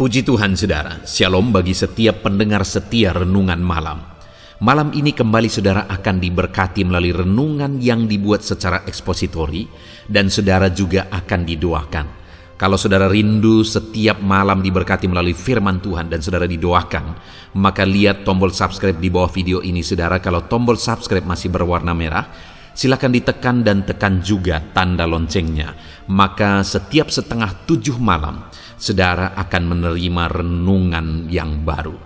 Puji Tuhan saudara, shalom bagi setiap pendengar setia renungan malam. Malam ini kembali saudara akan diberkati melalui renungan yang dibuat secara ekspositori dan saudara juga akan didoakan. Kalau saudara rindu setiap malam diberkati melalui firman Tuhan dan saudara didoakan, maka lihat tombol subscribe di bawah video ini saudara. Kalau tombol subscribe masih berwarna merah, silakan ditekan dan tekan juga tanda loncengnya. Maka setiap 6:30 malam, saudara akan menerima renungan yang baru.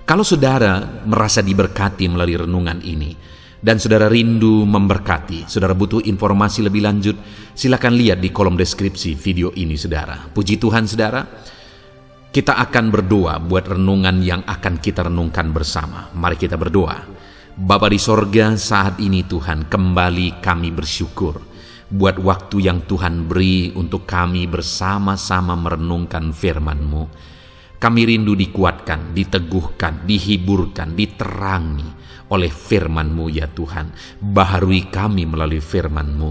Kalau saudara merasa diberkati melalui renungan ini, dan saudara rindu memberkati, saudara butuh informasi lebih lanjut, silakan lihat di kolom deskripsi video ini saudara. Puji Tuhan saudara, kita akan berdoa buat renungan yang akan kita renungkan bersama. Mari kita berdoa. Bapa di sorga, saat ini Tuhan kembali kami bersyukur buat waktu yang Tuhan beri untuk kami bersama-sama merenungkan firman-Mu. Kami rindu dikuatkan, diteguhkan, dihiburkan, diterangi oleh firman-Mu ya Tuhan. Baharui kami melalui firman-Mu.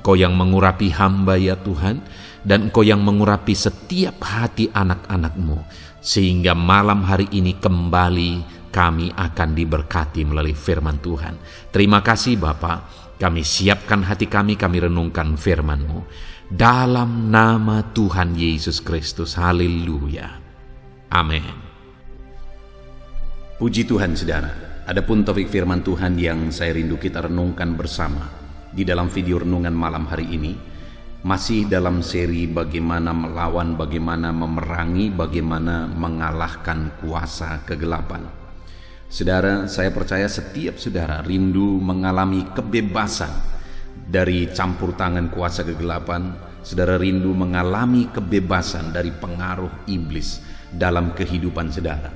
Engkau yang mengurapi hamba ya Tuhan, dan Engkau yang mengurapi setiap hati anak-anak-Mu, sehingga malam hari ini kembali kami akan diberkati melalui firman Tuhan. Terima kasih Bapa. Kami siapkan hati kami renungkan firman-Mu. Dalam nama Tuhan Yesus Kristus. Haleluya. Amin. Puji Tuhan saudara. Adapun topik firman Tuhan yang saya rindu kita renungkan bersama di dalam video renungan malam hari ini, masih dalam seri bagaimana melawan, bagaimana memerangi, bagaimana mengalahkan kuasa kegelapan. Saudara, saya percaya setiap saudara rindu mengalami kebebasan dari campur tangan kuasa kegelapan. Saudara rindu mengalami kebebasan dari pengaruh iblis dalam kehidupan saudara.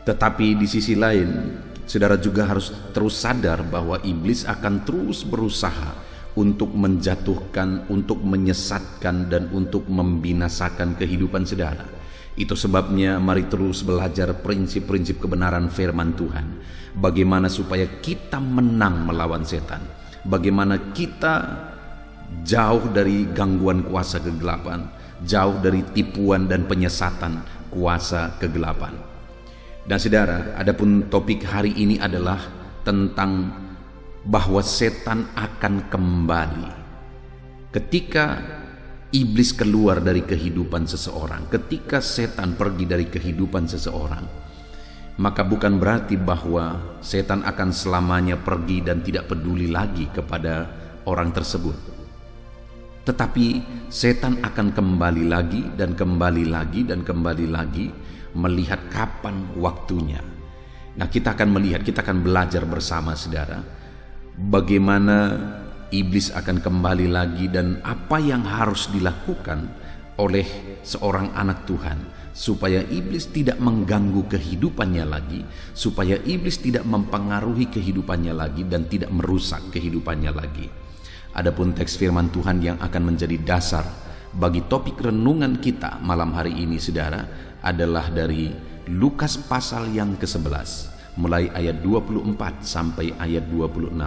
Tetapi di sisi lain, saudara juga harus terus sadar bahwa iblis akan terus berusaha untuk menjatuhkan, untuk menyesatkan, dan untuk membinasakan kehidupan saudara. Itu sebabnya mari terus belajar prinsip-prinsip kebenaran firman Tuhan. Bagaimana supaya kita menang melawan setan. Bagaimana kita jauh dari gangguan kuasa kegelapan, jauh dari tipuan dan penyesatan kuasa kegelapan. Dan saudara, adapun topik hari ini adalah tentang bahwa setan akan kembali ketika iblis keluar dari kehidupan seseorang. Ketika setan pergi dari kehidupan seseorang, maka bukan berarti bahwa setan akan selamanya pergi dan tidak peduli lagi kepada orang tersebut. Tetapi setan akan kembali lagi dan kembali lagi dan kembali lagi, melihat kapan waktunya. Nah, kita akan melihat, kita akan belajar bersama saudara, bagaimana iblis akan kembali lagi dan apa yang harus dilakukan oleh seorang anak Tuhan supaya iblis tidak mengganggu kehidupannya lagi, supaya iblis tidak mempengaruhi kehidupannya lagi dan tidak merusak kehidupannya lagi. Adapun teks firman Tuhan yang akan menjadi dasar bagi topik renungan kita malam hari ini saudara adalah dari Lukas pasal yang ke-11 mulai ayat 24 sampai ayat 26.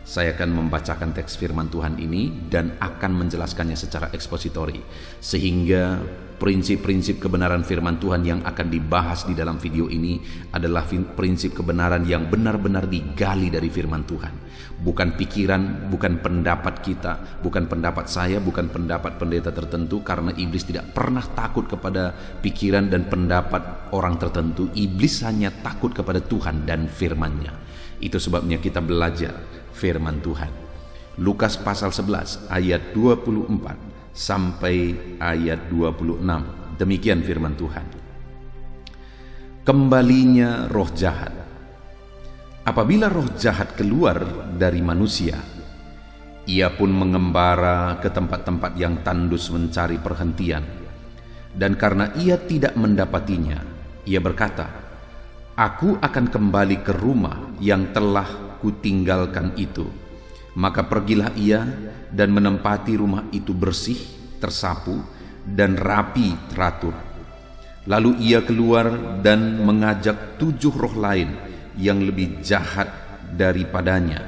Saya akan membacakan teks firman Tuhan ini dan akan menjelaskannya secara ekspositori, sehingga prinsip-prinsip kebenaran firman Tuhan yang akan dibahas di dalam video ini adalah prinsip kebenaran yang benar-benar digali dari firman Tuhan. Bukan pikiran, bukan pendapat kita, bukan pendapat saya, bukan pendapat pendeta tertentu, karena iblis tidak pernah takut kepada pikiran dan pendapat orang tertentu. Iblis hanya takut kepada Tuhan dan firman-Nya. Itu sebabnya kita belajar firman Tuhan. Lukas pasal 11 ayat 24 sampai ayat 26. Demikian firman Tuhan. Kembalinya roh jahat. Apabila roh jahat keluar dari manusia, ia pun mengembara ke tempat-tempat yang tandus mencari perhentian. Dan karena ia tidak mendapatinya, ia berkata, "Aku akan kembali ke rumah yang telah kutinggalkan itu." Maka pergilah ia dan menempati rumah itu bersih, tersapu, dan rapi teratur. Lalu ia keluar dan mengajak 7 roh lain yang lebih jahat daripadanya,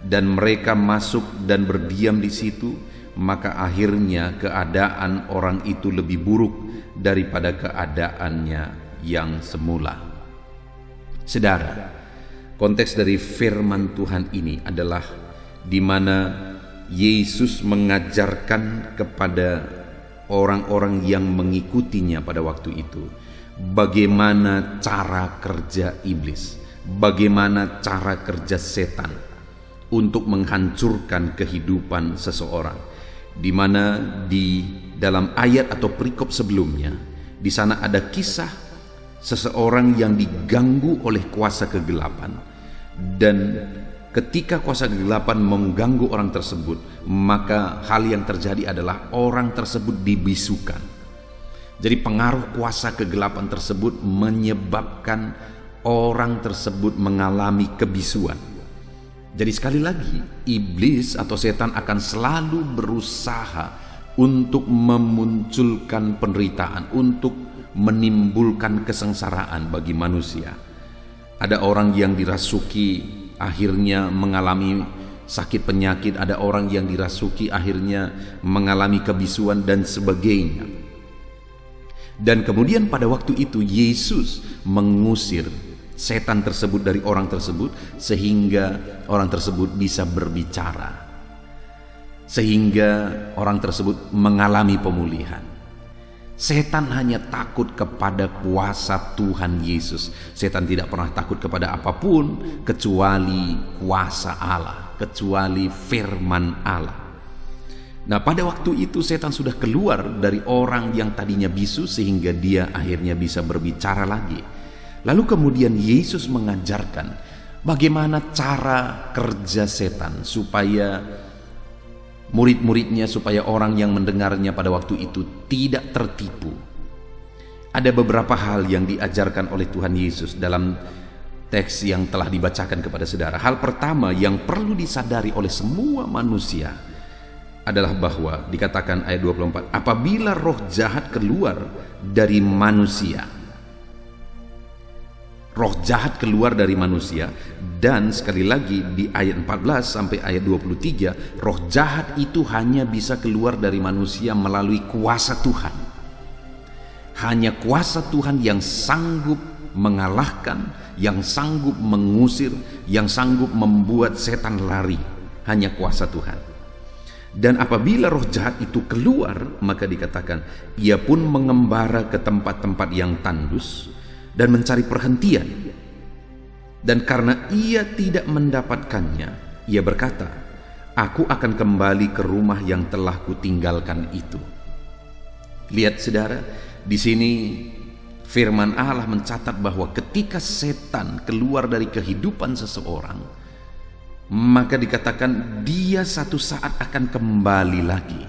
dan mereka masuk dan berdiam di situ. maka akhirnya keadaan orang itu lebih buruk daripada keadaannya yang semula. Saudara, konteks dari firman Tuhan ini adalah di mana Yesus mengajarkan kepada orang-orang yang mengikutinya pada waktu itu bagaimana cara kerja iblis, bagaimana cara kerja setan untuk menghancurkan kehidupan seseorang. Di mana di dalam ayat atau perikop sebelumnya, di sana ada kisah seseorang yang diganggu oleh kuasa kegelapan, dan ketika kuasa kegelapan mengganggu orang tersebut, maka hal yang terjadi adalah orang tersebut dibisukan. Jadi pengaruh kuasa kegelapan tersebut menyebabkan orang tersebut mengalami kebisuan. Jadi sekali lagi, iblis atau setan akan selalu berusaha untuk memunculkan penderitaan, untuk menimbulkan kesengsaraan bagi manusia. Ada orang yang dirasuki akhirnya mengalami sakit penyakit, ada orang yang dirasuki akhirnya mengalami kebisuan dan sebagainya. Dan kemudian pada waktu itu Yesus mengusir setan tersebut dari orang tersebut, sehingga orang tersebut bisa berbicara, sehingga orang tersebut mengalami pemulihan. Setan hanya takut kepada kuasa Tuhan Yesus. Setan tidak pernah takut kepada apapun kecuali kuasa Allah, kecuali firman Allah. Nah, pada waktu itu setan sudah keluar dari orang yang tadinya bisu, sehingga dia akhirnya bisa berbicara lagi. Lalu kemudian Yesus mengajarkan bagaimana cara kerja setan supaya murid-muridnya, supaya orang yang mendengarnya pada waktu itu tidak tertipu. Ada beberapa hal yang diajarkan oleh Tuhan Yesus dalam teks yang telah dibacakan kepada saudara. Hal pertama yang perlu disadari oleh semua manusia adalah bahwa dikatakan ayat 24, apabila roh jahat keluar dari manusia, roh jahat keluar dari manusia. Dan sekali lagi di ayat 14 sampai ayat 23, roh jahat itu hanya bisa keluar dari manusia melalui kuasa Tuhan. Hanya kuasa Tuhan yang sanggup mengalahkan, yang sanggup mengusir, yang sanggup membuat setan lari. Hanya kuasa Tuhan. Dan apabila roh jahat itu keluar, maka dikatakan ia pun mengembara ke tempat-tempat yang tandus dan mencari perhentian. Dan karena ia tidak mendapatkannya, ia berkata, aku akan kembali ke rumah yang telah kutinggalkan itu. Lihat saudara, di sini firman Allah mencatat bahwa ketika setan keluar dari kehidupan seseorang, maka dikatakan dia satu saat akan kembali lagi.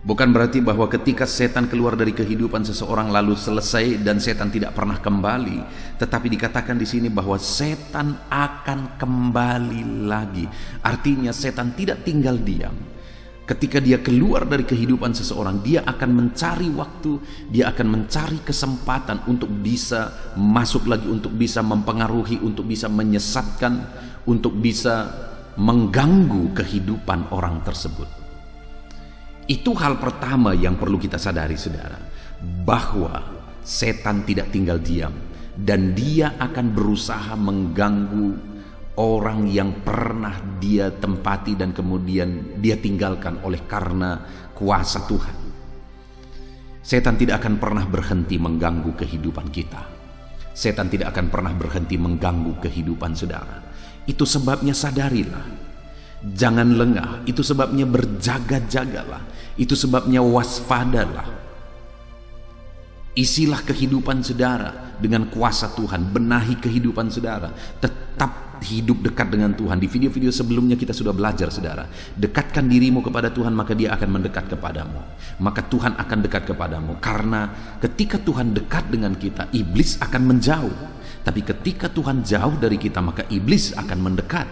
Bukan berarti bahwa ketika setan keluar dari kehidupan seseorang lalu selesai dan setan tidak pernah kembali, tetapi dikatakan di sini bahwa setan akan kembali lagi. Artinya setan tidak tinggal diam. Ketika dia keluar dari kehidupan seseorang, dia akan mencari waktu, dia akan mencari kesempatan untuk bisa masuk lagi, untuk bisa mempengaruhi, untuk bisa menyesatkan, untuk bisa mengganggu kehidupan orang tersebut. Itu hal pertama yang perlu kita sadari saudara, bahwa setan tidak tinggal diam dan dia akan berusaha mengganggu orang yang pernah dia tempati dan kemudian dia tinggalkan oleh karena kuasa Tuhan. Setan tidak akan pernah berhenti mengganggu kehidupan kita. Setan tidak akan pernah berhenti mengganggu kehidupan saudara. Itu sebabnya sadarilah, jangan lengah. Itu sebabnya berjaga-jagalah. Itu sebabnya waspadalah. Isilah kehidupan saudara dengan kuasa Tuhan. Benahi kehidupan saudara. Tetap hidup dekat dengan Tuhan. Di video-video sebelumnya kita sudah belajar saudara, dekatkan dirimu kepada Tuhan maka dia akan mendekat kepadamu, maka Tuhan akan dekat kepadamu. Karena ketika Tuhan dekat dengan kita, iblis akan menjauh. Tapi ketika Tuhan jauh dari kita, maka iblis akan mendekat.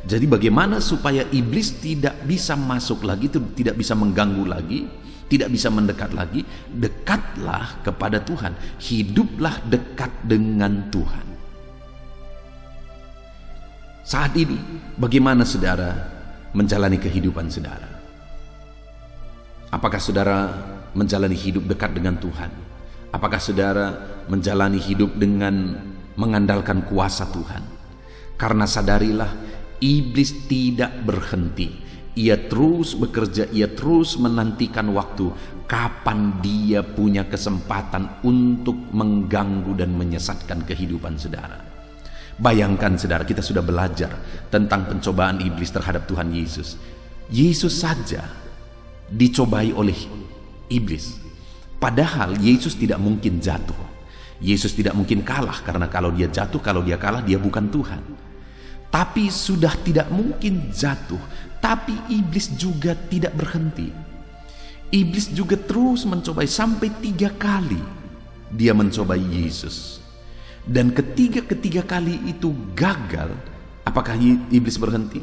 Jadi bagaimana supaya iblis tidak bisa masuk lagi, tidak bisa mengganggu lagi, tidak bisa mendekat lagi? Dekatlah kepada Tuhan, hiduplah dekat dengan Tuhan. Saat ini bagaimana saudara menjalani kehidupan saudara? Apakah saudara menjalani hidup dekat dengan Tuhan? Apakah saudara menjalani hidup dengan mengandalkan kuasa Tuhan? Karena sadarilah, iblis tidak berhenti. Ia terus bekerja, ia terus menantikan waktu kapan dia punya kesempatan untuk mengganggu dan menyesatkan kehidupan saudara. Bayangkan saudara, kita sudah belajar tentang pencobaan iblis terhadap Tuhan Yesus. Yesus saja dicobai oleh iblis. Padahal Yesus tidak mungkin jatuh. Yesus tidak mungkin kalah, karena kalau dia jatuh, kalau dia kalah, dia bukan Tuhan. Tapi sudah tidak mungkin jatuh, tapi iblis juga tidak berhenti. Iblis juga terus mencobai sampai 3 kali dia mencobai Yesus. Dan ketiga kali itu gagal. Apakah iblis berhenti?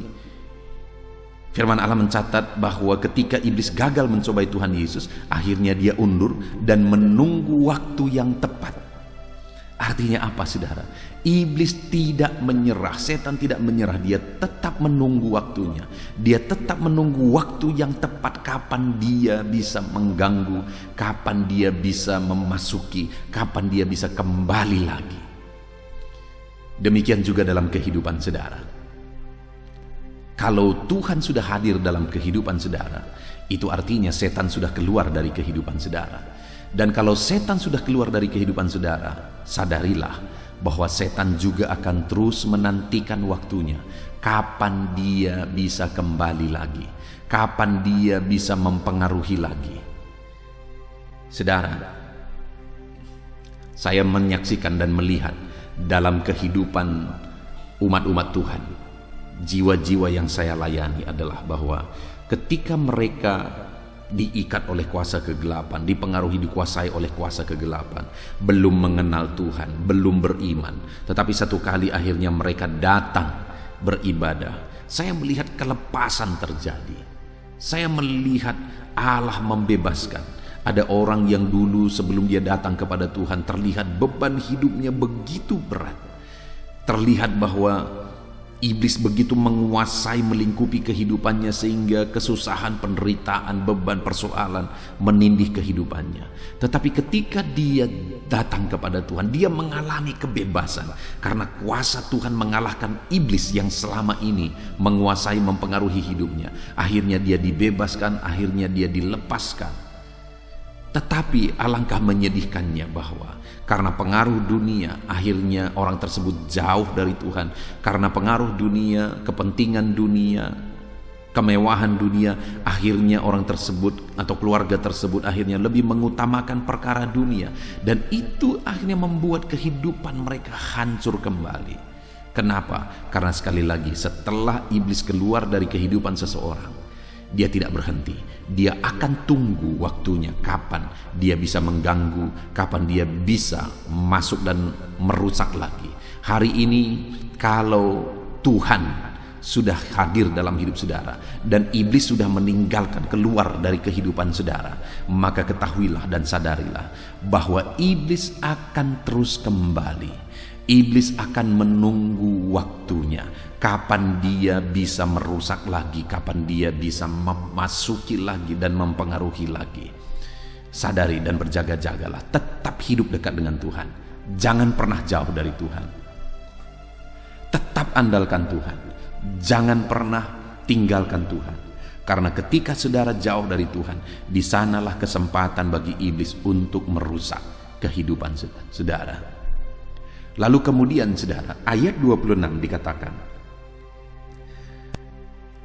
Firman Allah mencatat bahwa ketika iblis gagal mencobai Tuhan Yesus, akhirnya dia undur dan menunggu waktu yang tepat. Artinya apa saudara? Iblis tidak menyerah, setan tidak menyerah, dia tetap menunggu waktunya. Dia tetap menunggu waktu yang tepat, kapan dia bisa mengganggu, kapan dia bisa memasuki, kapan dia bisa kembali lagi. Demikian juga dalam kehidupan saudara. Kalau Tuhan sudah hadir dalam kehidupan saudara, itu artinya setan sudah keluar dari kehidupan saudara. Dan kalau setan sudah keluar dari kehidupan saudara, sadarilah bahwa setan juga akan terus menantikan waktunya, kapan dia bisa kembali lagi, kapan dia bisa mempengaruhi lagi. Saudara, saya menyaksikan dan melihat dalam kehidupan umat-umat Tuhan, jiwa-jiwa yang saya layani adalah bahwa ketika mereka diikat oleh kuasa kegelapan, dipengaruhi, dikuasai oleh kuasa kegelapan, belum mengenal Tuhan, belum beriman, tetapi satu kali akhirnya mereka datang beribadah, saya melihat kelepasan terjadi. Saya melihat Allah membebaskan. Ada orang yang dulu sebelum dia datang kepada Tuhan terlihat beban hidupnya begitu berat, terlihat bahwa iblis begitu menguasai, melingkupi kehidupannya sehingga kesusahan, penderitaan, beban, persoalan menindih kehidupannya. Tetapi ketika dia datang kepada Tuhan, dia mengalami kebebasan karena kuasa Tuhan mengalahkan iblis yang selama ini menguasai, mempengaruhi hidupnya. Akhirnya dia dibebaskan, akhirnya dia dilepaskan. Tetapi alangkah menyedihkannya bahwa karena pengaruh dunia, akhirnya orang tersebut jauh dari Tuhan. Karena pengaruh dunia, kepentingan dunia, kemewahan dunia, akhirnya orang tersebut atau keluarga tersebut akhirnya lebih mengutamakan perkara dunia. Dan itu akhirnya membuat kehidupan mereka hancur kembali. Kenapa? Karena sekali lagi, setelah iblis keluar dari kehidupan seseorang, dia tidak berhenti. Dia akan tunggu waktunya, kapan dia bisa mengganggu, kapan dia bisa masuk dan merusak lagi. Hari ini kalau Tuhan sudah hadir dalam hidup saudara dan iblis sudah meninggalkan, keluar dari kehidupan saudara, maka ketahuilah dan sadarilah bahwa iblis akan terus kembali. Iblis akan menunggu waktunya, kapan dia bisa merusak lagi, kapan dia bisa memasuki lagi dan mempengaruhi lagi. Sadari dan berjaga-jagalah, tetap hidup dekat dengan Tuhan. Jangan pernah jauh dari Tuhan. Tetap andalkan Tuhan. Jangan pernah tinggalkan Tuhan. Karena ketika saudara jauh dari Tuhan, di sanalah kesempatan bagi iblis untuk merusak kehidupan saudara. Lalu kemudian saudara, ayat 26 dikatakan,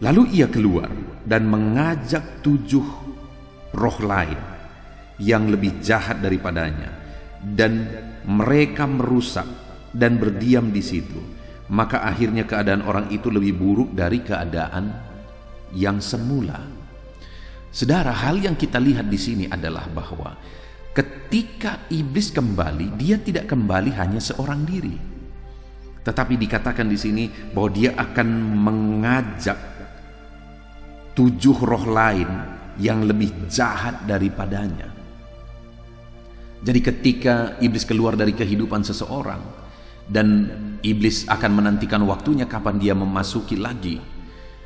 lalu ia keluar dan mengajak 7 roh lain yang lebih jahat daripadanya, dan mereka merusak dan berdiam di situ. Maka akhirnya keadaan orang itu lebih buruk dari keadaan yang semula. Saudara, hal yang kita lihat di sini adalah bahwa ketika iblis kembali, dia tidak kembali hanya seorang diri, tetapi dikatakan di sini bahwa dia akan mengajak 7 roh lain yang lebih jahat daripadanya. Jadi ketika iblis keluar dari kehidupan seseorang dan iblis akan menantikan waktunya kapan dia memasuki lagi,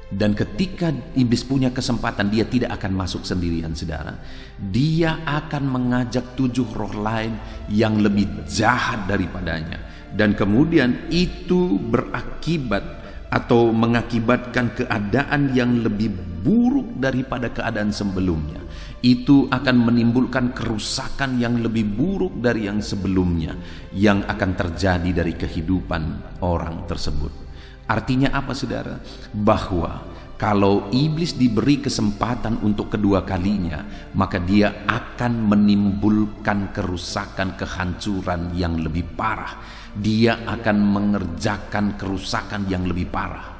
Dan ketika iblis punya kesempatan, dia tidak akan masuk sendirian, saudara. Dia akan mengajak 7 roh lain yang lebih jahat daripadanya. Dan kemudian itu berakibat atau mengakibatkan keadaan yang lebih buruk daripada keadaan sebelumnya. Itu akan menimbulkan kerusakan yang lebih buruk dari yang sebelumnya, yang akan terjadi dari kehidupan orang tersebut. Artinya apa, saudara? Bahwa kalau iblis diberi kesempatan untuk kedua kalinya, maka dia akan menimbulkan kerusakan, kehancuran yang lebih parah. Dia akan mengerjakan kerusakan yang lebih parah.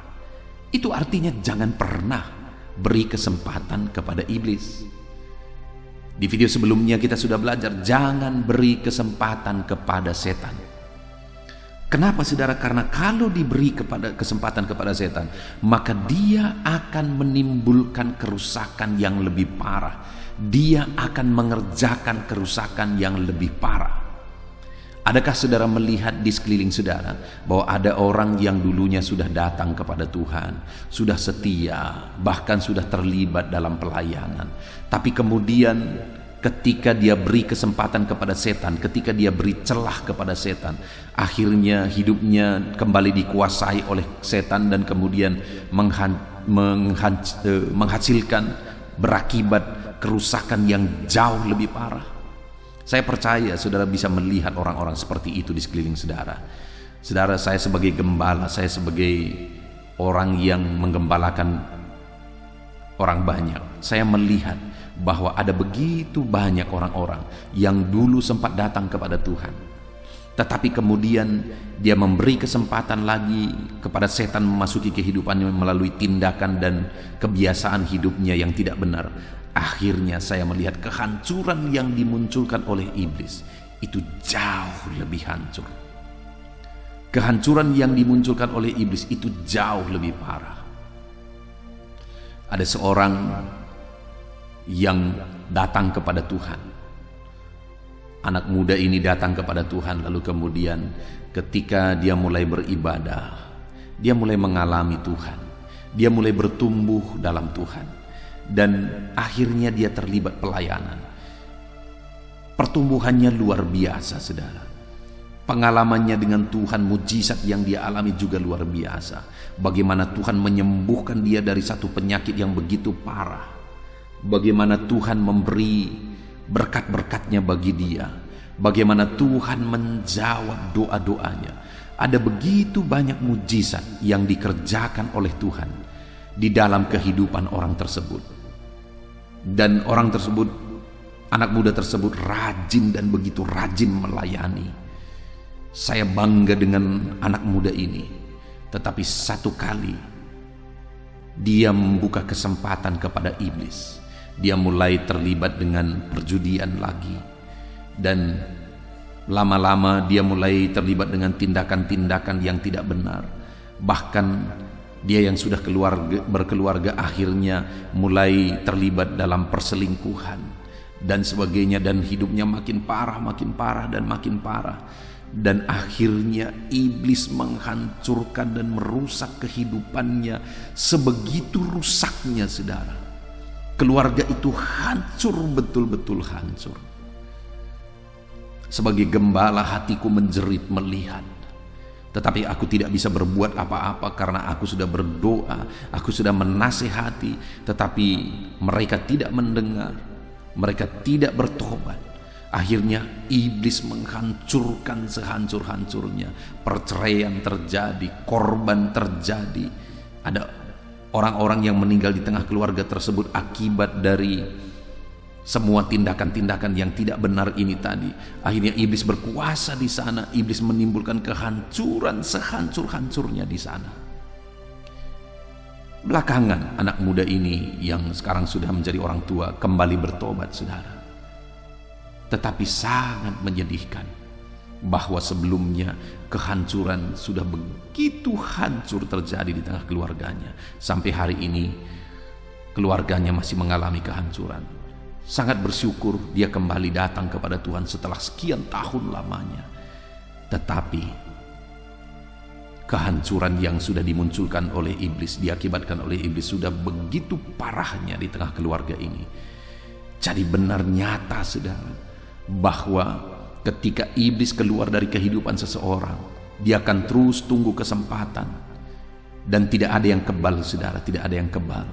Itu artinya jangan pernah beri kesempatan kepada iblis. Di video sebelumnya kita sudah belajar, jangan beri kesempatan kepada setan. Kenapa, saudara? Karena kalau diberi kesempatan kepada setan, maka dia akan menimbulkan kerusakan yang lebih parah. Dia akan mengerjakan kerusakan yang lebih parah. Adakah saudara melihat di sekeliling saudara bahwa ada orang yang dulunya sudah datang kepada Tuhan, sudah setia, bahkan sudah terlibat dalam pelayanan, tapi kemudian ketika dia beri kesempatan kepada setan, ketika dia beri celah kepada setan, akhirnya hidupnya kembali dikuasai oleh setan dan kemudian menghasilkan, berakibat kerusakan yang jauh lebih parah. Saya percaya saudara bisa melihat orang-orang seperti itu di sekeliling saudara. Saudara, saya sebagai gembala, saya sebagai orang yang menggembalakan orang banyak, saya melihat bahwa ada begitu banyak orang-orang yang dulu sempat datang kepada Tuhan, tetapi kemudian dia memberi kesempatan lagi kepada setan memasuki kehidupannya melalui tindakan dan kebiasaan hidupnya yang tidak benar. Akhirnya saya melihat kehancuran yang dimunculkan oleh iblis itu jauh lebih hancur. Kehancuran yang dimunculkan oleh iblis itu jauh lebih parah. Ada seorang yang datang kepada Tuhan. Anak muda ini datang kepada Tuhan, lalu kemudian ketika dia mulai beribadah, dia mulai mengalami Tuhan, dia mulai bertumbuh dalam Tuhan, dan akhirnya dia terlibat pelayanan. Pertumbuhannya luar biasa, saudara. Pengalamannya dengan Tuhan, mujizat yang dia alami juga luar biasa. Bagaimana Tuhan menyembuhkan dia dari satu penyakit yang begitu parah. Bagaimana Tuhan memberi berkat-berkatnya bagi dia. Bagaimana Tuhan menjawab doa-doanya. Ada begitu banyak mujizat yang dikerjakan oleh Tuhan di dalam kehidupan orang tersebut. Dan orang tersebut, anak muda tersebut rajin dan begitu rajin melayani. Saya bangga dengan anak muda ini. Tetapi satu kali dia membuka kesempatan kepada iblis. Dia mulai terlibat dengan perjudian lagi. Dan lama-lama dia mulai terlibat dengan tindakan-tindakan yang tidak benar. Bahkan dia yang sudah berkeluarga akhirnya mulai terlibat dalam perselingkuhan dan sebagainya, dan hidupnya makin parah dan makin parah. Dan akhirnya iblis menghancurkan dan merusak kehidupannya sebegitu rusaknya, saudara. Keluarga itu hancur, betul-betul hancur. Sebagai gembala, hatiku menjerit melihat. Tetapi aku tidak bisa berbuat apa-apa karena aku sudah berdoa, aku sudah menasihati, tetapi mereka tidak mendengar, mereka tidak bertobat. Akhirnya iblis menghancurkan sehancur-hancurnya. Perceraian terjadi, korban terjadi. Ada orang-orang yang meninggal di tengah keluarga tersebut akibat dari semua tindakan-tindakan yang tidak benar ini tadi. Akhirnya iblis berkuasa di sana. Iblis menimbulkan kehancuran sehancur-hancurnya di sana. Belakangan anak muda ini yang sekarang sudah menjadi orang tua kembali bertobat, saudara. Tetapi sangat menyedihkan bahwa sebelumnya kehancuran sudah begitu hancur terjadi di tengah keluarganya. Sampai hari ini keluarganya masih mengalami kehancuran. Sangat bersyukur dia kembali datang kepada Tuhan setelah sekian tahun lamanya. Tetapi Kehancuran yang sudah dimunculkan oleh iblis, diakibatkan oleh iblis, sudah begitu parahnya di tengah keluarga ini. Jadi benar nyata saudara, bahwa ketika iblis keluar dari kehidupan seseorang, dia akan terus tunggu kesempatan. Dan tidak ada yang kebal saudara, tidak ada yang kebal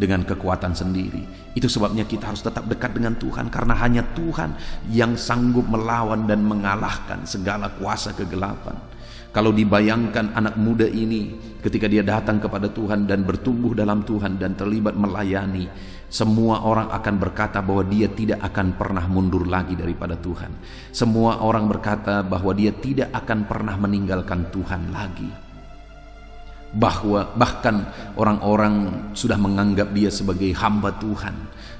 dengan kekuatan sendiri. Itu sebabnya kita harus tetap dekat dengan Tuhan, karena hanya Tuhan yang sanggup melawan dan mengalahkan segala kuasa kegelapan. Kalau dibayangkan anak muda ini ketika dia datang kepada Tuhan dan bertumbuh dalam Tuhan dan terlibat melayani, semua orang akan berkata bahwa dia tidak akan pernah mundur lagi daripada Tuhan. Semua orang berkata bahwa dia tidak akan pernah meninggalkan Tuhan lagi. Bahkan orang-orang sudah menganggap dia sebagai hamba Tuhan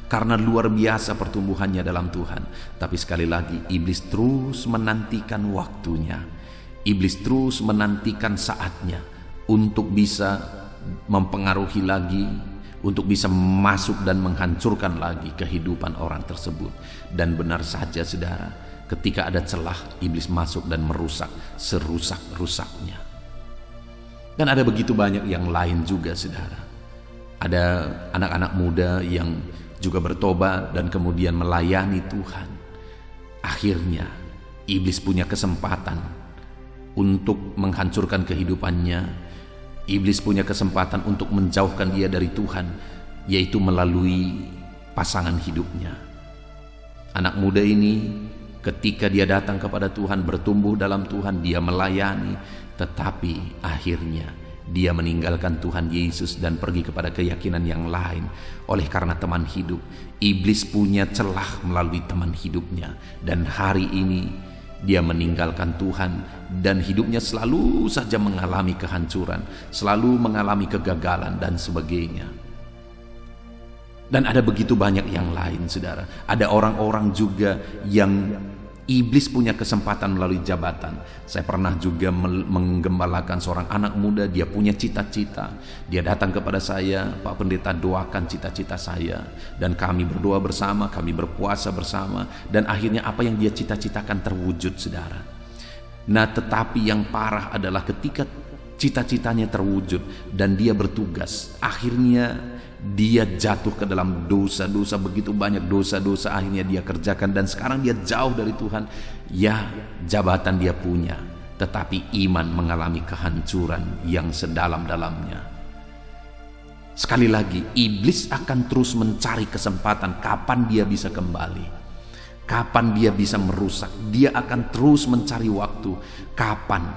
karena luar biasa pertumbuhannya dalam Tuhan. Tapi sekali lagi, iblis terus menantikan waktunya. Iblis terus menantikan saatnya untuk bisa mempengaruhi lagi, untuk bisa masuk dan menghancurkan lagi kehidupan orang tersebut. Dan benar saja saudara, ketika ada celah, iblis masuk dan merusak serusak-rusaknya. Dan ada begitu banyak yang lain juga saudara. Ada anak-anak muda yang juga bertobat dan kemudian melayani Tuhan. Akhirnya iblis punya kesempatan untuk menghancurkan kehidupannya. Iblis punya kesempatan untuk menjauhkan dia dari Tuhan, yaitu melalui pasangan hidupnya. Anak muda ini ketika dia datang kepada Tuhan, bertumbuh dalam Tuhan, dia melayani, tetapi akhirnya dia meninggalkan Tuhan Yesus dan pergi kepada keyakinan yang lain. Oleh karena teman hidup, iblis punya celah melalui teman hidupnya, dan hari ini dia meninggalkan Tuhan dan hidupnya selalu saja mengalami kehancuran, selalu mengalami kegagalan dan sebagainya. Dan ada begitu banyak yang lain saudara. Ada orang-orang juga yang iblis punya kesempatan melalui jabatan. Saya pernah juga menggembalakan seorang anak muda, dia punya cita-cita. Dia datang kepada saya, Pak Pendeta doakan cita-cita saya. Dan kami berdoa bersama, kami berpuasa bersama. Dan akhirnya apa yang dia cita-citakan terwujud saudara. Nah tetapi yang parah adalah ketika cita-citanya terwujud dan dia bertugas, akhirnya dia jatuh ke dalam dosa-dosa, begitu banyak dosa-dosa akhirnya dia kerjakan, dan sekarang dia jauh dari Tuhan. Ya, jabatan dia punya, tetapi iman mengalami kehancuran yang sedalam-dalamnya. Sekali lagi, iblis akan terus mencari kesempatan kapan dia bisa kembali, kapan dia bisa merusak. Dia akan terus mencari waktu, kapan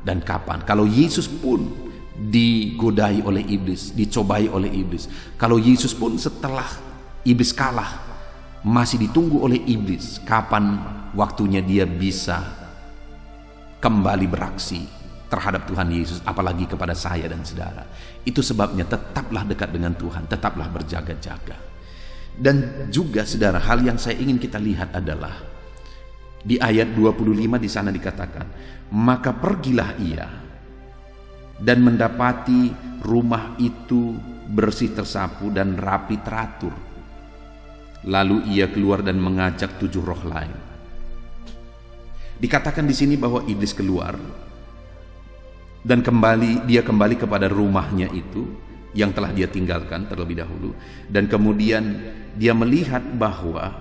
dan kapan. Kalau Yesus pun digodai oleh iblis, dicobai oleh iblis. Kalau Yesus pun setelah iblis kalah, masih ditunggu oleh iblis kapan waktunya dia bisa kembali beraksi terhadap Tuhan Yesus, apalagi kepada saya dan saudara. Itu sebabnya tetaplah dekat dengan Tuhan, tetaplah berjaga-jaga. Dan juga saudara, hal yang saya ingin kita lihat adalah di ayat 25 di sana dikatakan, maka pergilah ia dan mendapati rumah itu bersih tersapu dan rapi teratur. Lalu ia keluar dan mengajak 7 roh lain. Dikatakan di sini bahwa iblis keluar dan dia kembali kepada rumahnya itu yang telah dia tinggalkan terlebih dahulu, dan kemudian dia melihat bahwa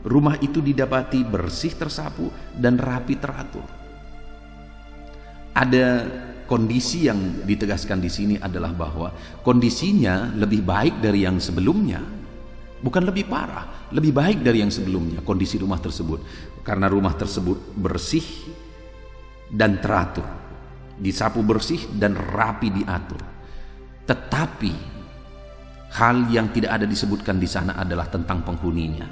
rumah itu didapati bersih tersapu dan rapi teratur. Ada kondisi yang ditegaskan di sini adalah bahwa kondisinya lebih baik dari yang sebelumnya. Bukan lebih parah, lebih baik dari yang sebelumnya kondisi rumah tersebut. Karena rumah tersebut bersih dan teratur, disapu bersih dan rapi diatur. Tetapi hal yang tidak ada disebutkan di sana adalah tentang penghuninya.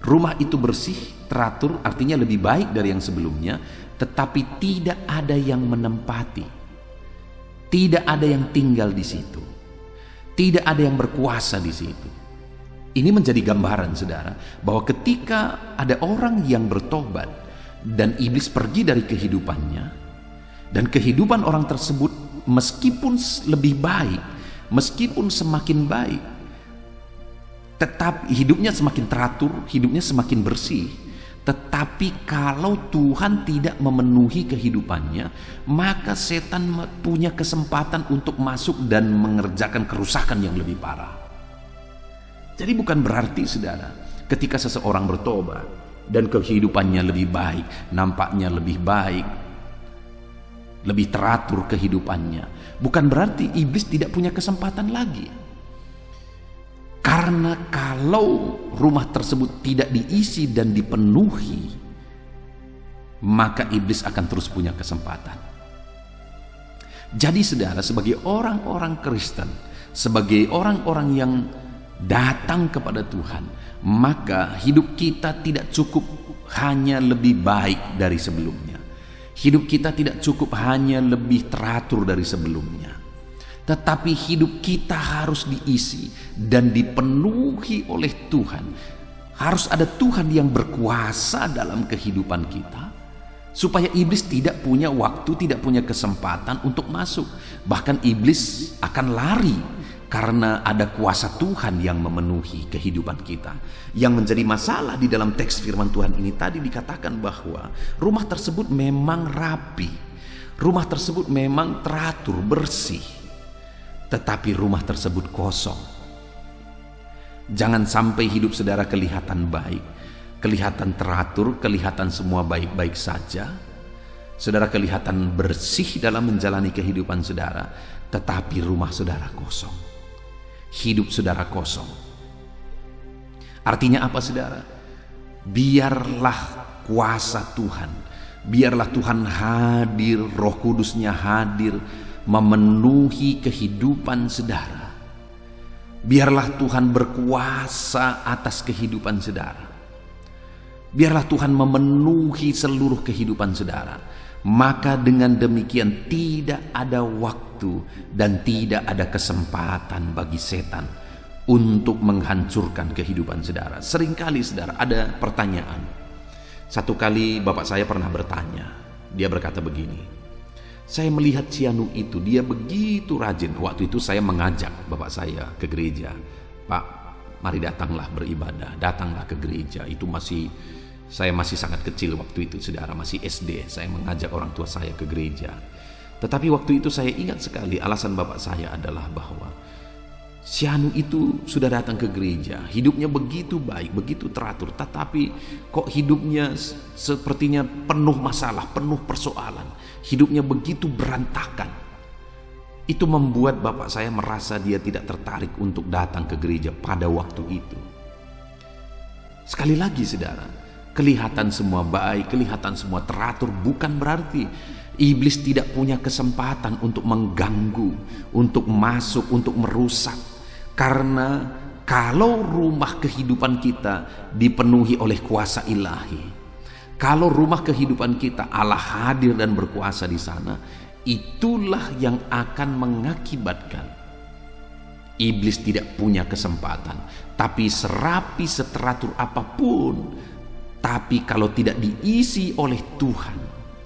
Rumah itu bersih, teratur, artinya lebih baik dari yang sebelumnya, tetapi tidak ada yang menempati, tidak ada yang tinggal di situ, tidak ada yang berkuasa di situ. Ini menjadi gambaran saudara, bahwa ketika ada orang yang bertobat dan iblis pergi dari kehidupannya, dan kehidupan orang tersebut meskipun lebih baik, meskipun semakin baik, tetap hidupnya semakin teratur, hidupnya semakin bersih, Tetapi kalau Tuhan tidak memenuhi kehidupannya, maka setan punya kesempatan untuk masuk dan mengerjakan kerusakan yang lebih parah. Jadi bukan berarti saudara, ketika seseorang bertobat dan kehidupannya lebih baik, nampaknya lebih baik, lebih teratur kehidupannya, bukan berarti iblis tidak punya kesempatan lagi. Karena kalau rumah tersebut tidak diisi dan dipenuhi, maka iblis akan terus punya kesempatan. Jadi saudara, sebagai orang-orang Kristen, sebagai orang-orang yang datang kepada Tuhan, maka hidup kita tidak cukup hanya lebih baik dari sebelumnya. Hidup kita tidak cukup hanya lebih teratur dari sebelumnya. Tetapi hidup kita harus diisi dan dipenuhi oleh Tuhan. Harus ada Tuhan yang berkuasa dalam kehidupan kita, supaya iblis tidak punya waktu, tidak punya kesempatan untuk masuk. Bahkan iblis akan lari karena ada kuasa Tuhan yang memenuhi kehidupan kita. Yang menjadi masalah di dalam teks firman Tuhan ini tadi dikatakan bahwa rumah tersebut memang rapi, rumah tersebut memang teratur, bersih, tetapi rumah tersebut kosong. Jangan sampai hidup saudara kelihatan baik, kelihatan teratur, kelihatan semua baik-baik saja, saudara kelihatan bersih dalam menjalani kehidupan saudara, tetapi rumah saudara kosong, hidup saudara kosong. Artinya apa saudara? Biarlah kuasa Tuhan, biarlah Tuhan hadir, Roh Kudusnya hadir, memenuhi kehidupan saudara. Biarlah Tuhan berkuasa atas kehidupan saudara. Biarlah Tuhan memenuhi seluruh kehidupan saudara. Maka dengan demikian tidak ada waktu dan tidak ada kesempatan bagi setan untuk menghancurkan kehidupan saudara. Seringkali saudara ada pertanyaan. Satu kali bapak saya pernah bertanya. Dia berkata begini, saya melihat si Anu itu, dia begitu rajin. Waktu itu saya mengajak bapak saya ke gereja. Pak, mari datanglah beribadah, datanglah ke gereja. Saya masih sangat kecil waktu itu saudara, masih SD. Saya mengajak orang tua saya ke gereja. Tetapi waktu itu saya ingat sekali alasan bapak saya adalah bahwa si Anu itu sudah datang ke gereja, hidupnya begitu baik, begitu teratur, tetapi kok hidupnya sepertinya penuh masalah, penuh persoalan, hidupnya begitu berantakan. Itu membuat bapak saya merasa dia tidak tertarik untuk datang ke gereja pada waktu itu. Sekali lagi saudara, kelihatan semua baik, kelihatan semua teratur, bukan berarti iblis tidak punya kesempatan untuk mengganggu, untuk masuk, untuk merusak. Karena kalau rumah kehidupan kita dipenuhi oleh kuasa ilahi, kalau rumah kehidupan kita Allah hadir dan berkuasa di sana, itulah yang akan mengakibatkan iblis tidak punya kesempatan. Tapi serapi seteratur apapun, tapi kalau tidak diisi oleh Tuhan,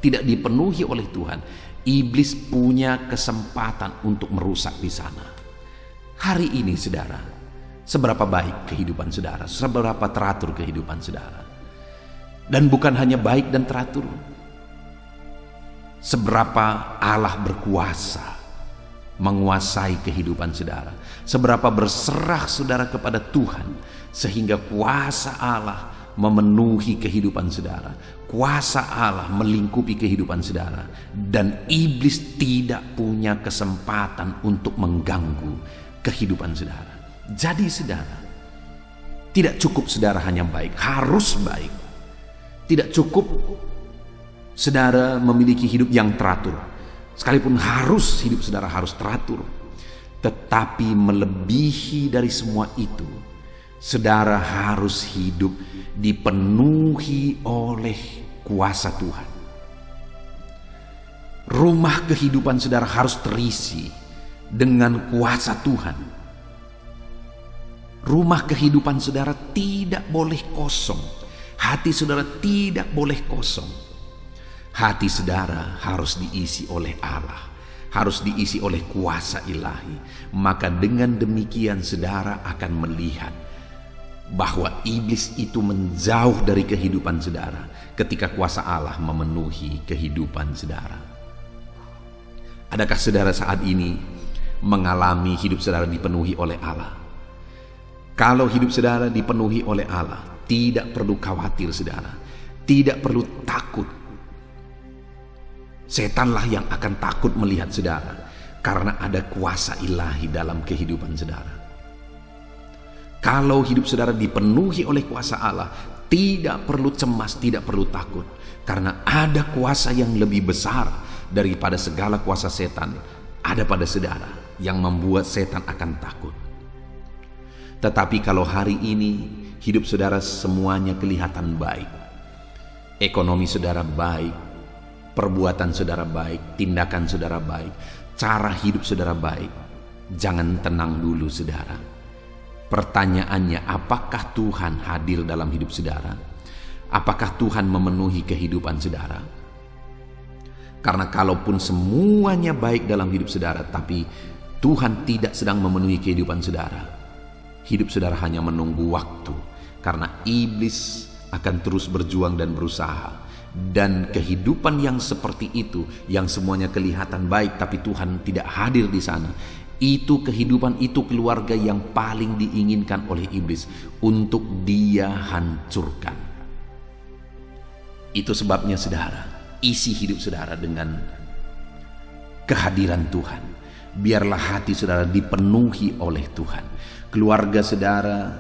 tidak dipenuhi oleh Tuhan, iblis punya kesempatan untuk merusak di sana. Hari ini saudara, seberapa baik kehidupan saudara, seberapa teratur kehidupan saudara. Dan bukan hanya baik dan teratur, seberapa Allah berkuasa menguasai kehidupan saudara, seberapa berserah saudara kepada Tuhan, sehingga kuasa Allah memenuhi kehidupan saudara, kuasa Allah melingkupi kehidupan saudara, dan iblis tidak punya kesempatan untuk mengganggu kehidupan saudara. Jadi saudara, tidak cukup saudara hanya baik, harus baik. Tidak cukup saudara memiliki hidup yang teratur, sekalipun hidup saudara harus teratur. Tetapi melebihi dari semua itu, saudara harus hidup dipenuhi oleh kuasa Tuhan. Rumah kehidupan saudara harus terisi dengan kuasa Tuhan. Rumah kehidupan saudara tidak boleh kosong. Hati saudara tidak boleh kosong. Hati saudara harus diisi oleh Allah, harus diisi oleh kuasa ilahi. Maka dengan demikian saudara akan melihat bahwa iblis itu menjauh dari kehidupan saudara ketika kuasa Allah memenuhi kehidupan saudara. Adakah saudara saat ini mengalami hidup saudara dipenuhi oleh Allah? Kalau hidup saudara dipenuhi oleh Allah, tidak perlu khawatir saudara, tidak perlu takut. Setanlah yang akan takut melihat saudara, karena ada kuasa ilahi dalam kehidupan saudara. Kalau hidup saudara dipenuhi oleh kuasa Allah, tidak perlu cemas, tidak perlu takut, karena ada kuasa yang lebih besar daripada segala kuasa setan ada pada saudara, yang membuat setan akan takut. Tetapi kalau hari ini hidup saudara semuanya kelihatan baik, ekonomi saudara baik, perbuatan saudara baik, tindakan saudara baik, cara hidup saudara baik, jangan tenang dulu saudara. Pertanyaannya, apakah Tuhan hadir dalam hidup saudara? Apakah Tuhan memenuhi kehidupan saudara? Karena kalaupun semuanya baik dalam hidup saudara, tapi Tuhan tidak sedang memenuhi kehidupan saudara, hidup saudara hanya menunggu waktu, karena iblis akan terus berjuang dan berusaha. Dan kehidupan yang seperti itu, yang semuanya kelihatan baik tapi Tuhan tidak hadir di sana, itu kehidupan, itu keluarga yang paling diinginkan oleh iblis untuk dia hancurkan. Itu sebabnya saudara, isi hidup saudara dengan kehadiran Tuhan. Biarlah hati saudara dipenuhi oleh Tuhan, keluarga saudara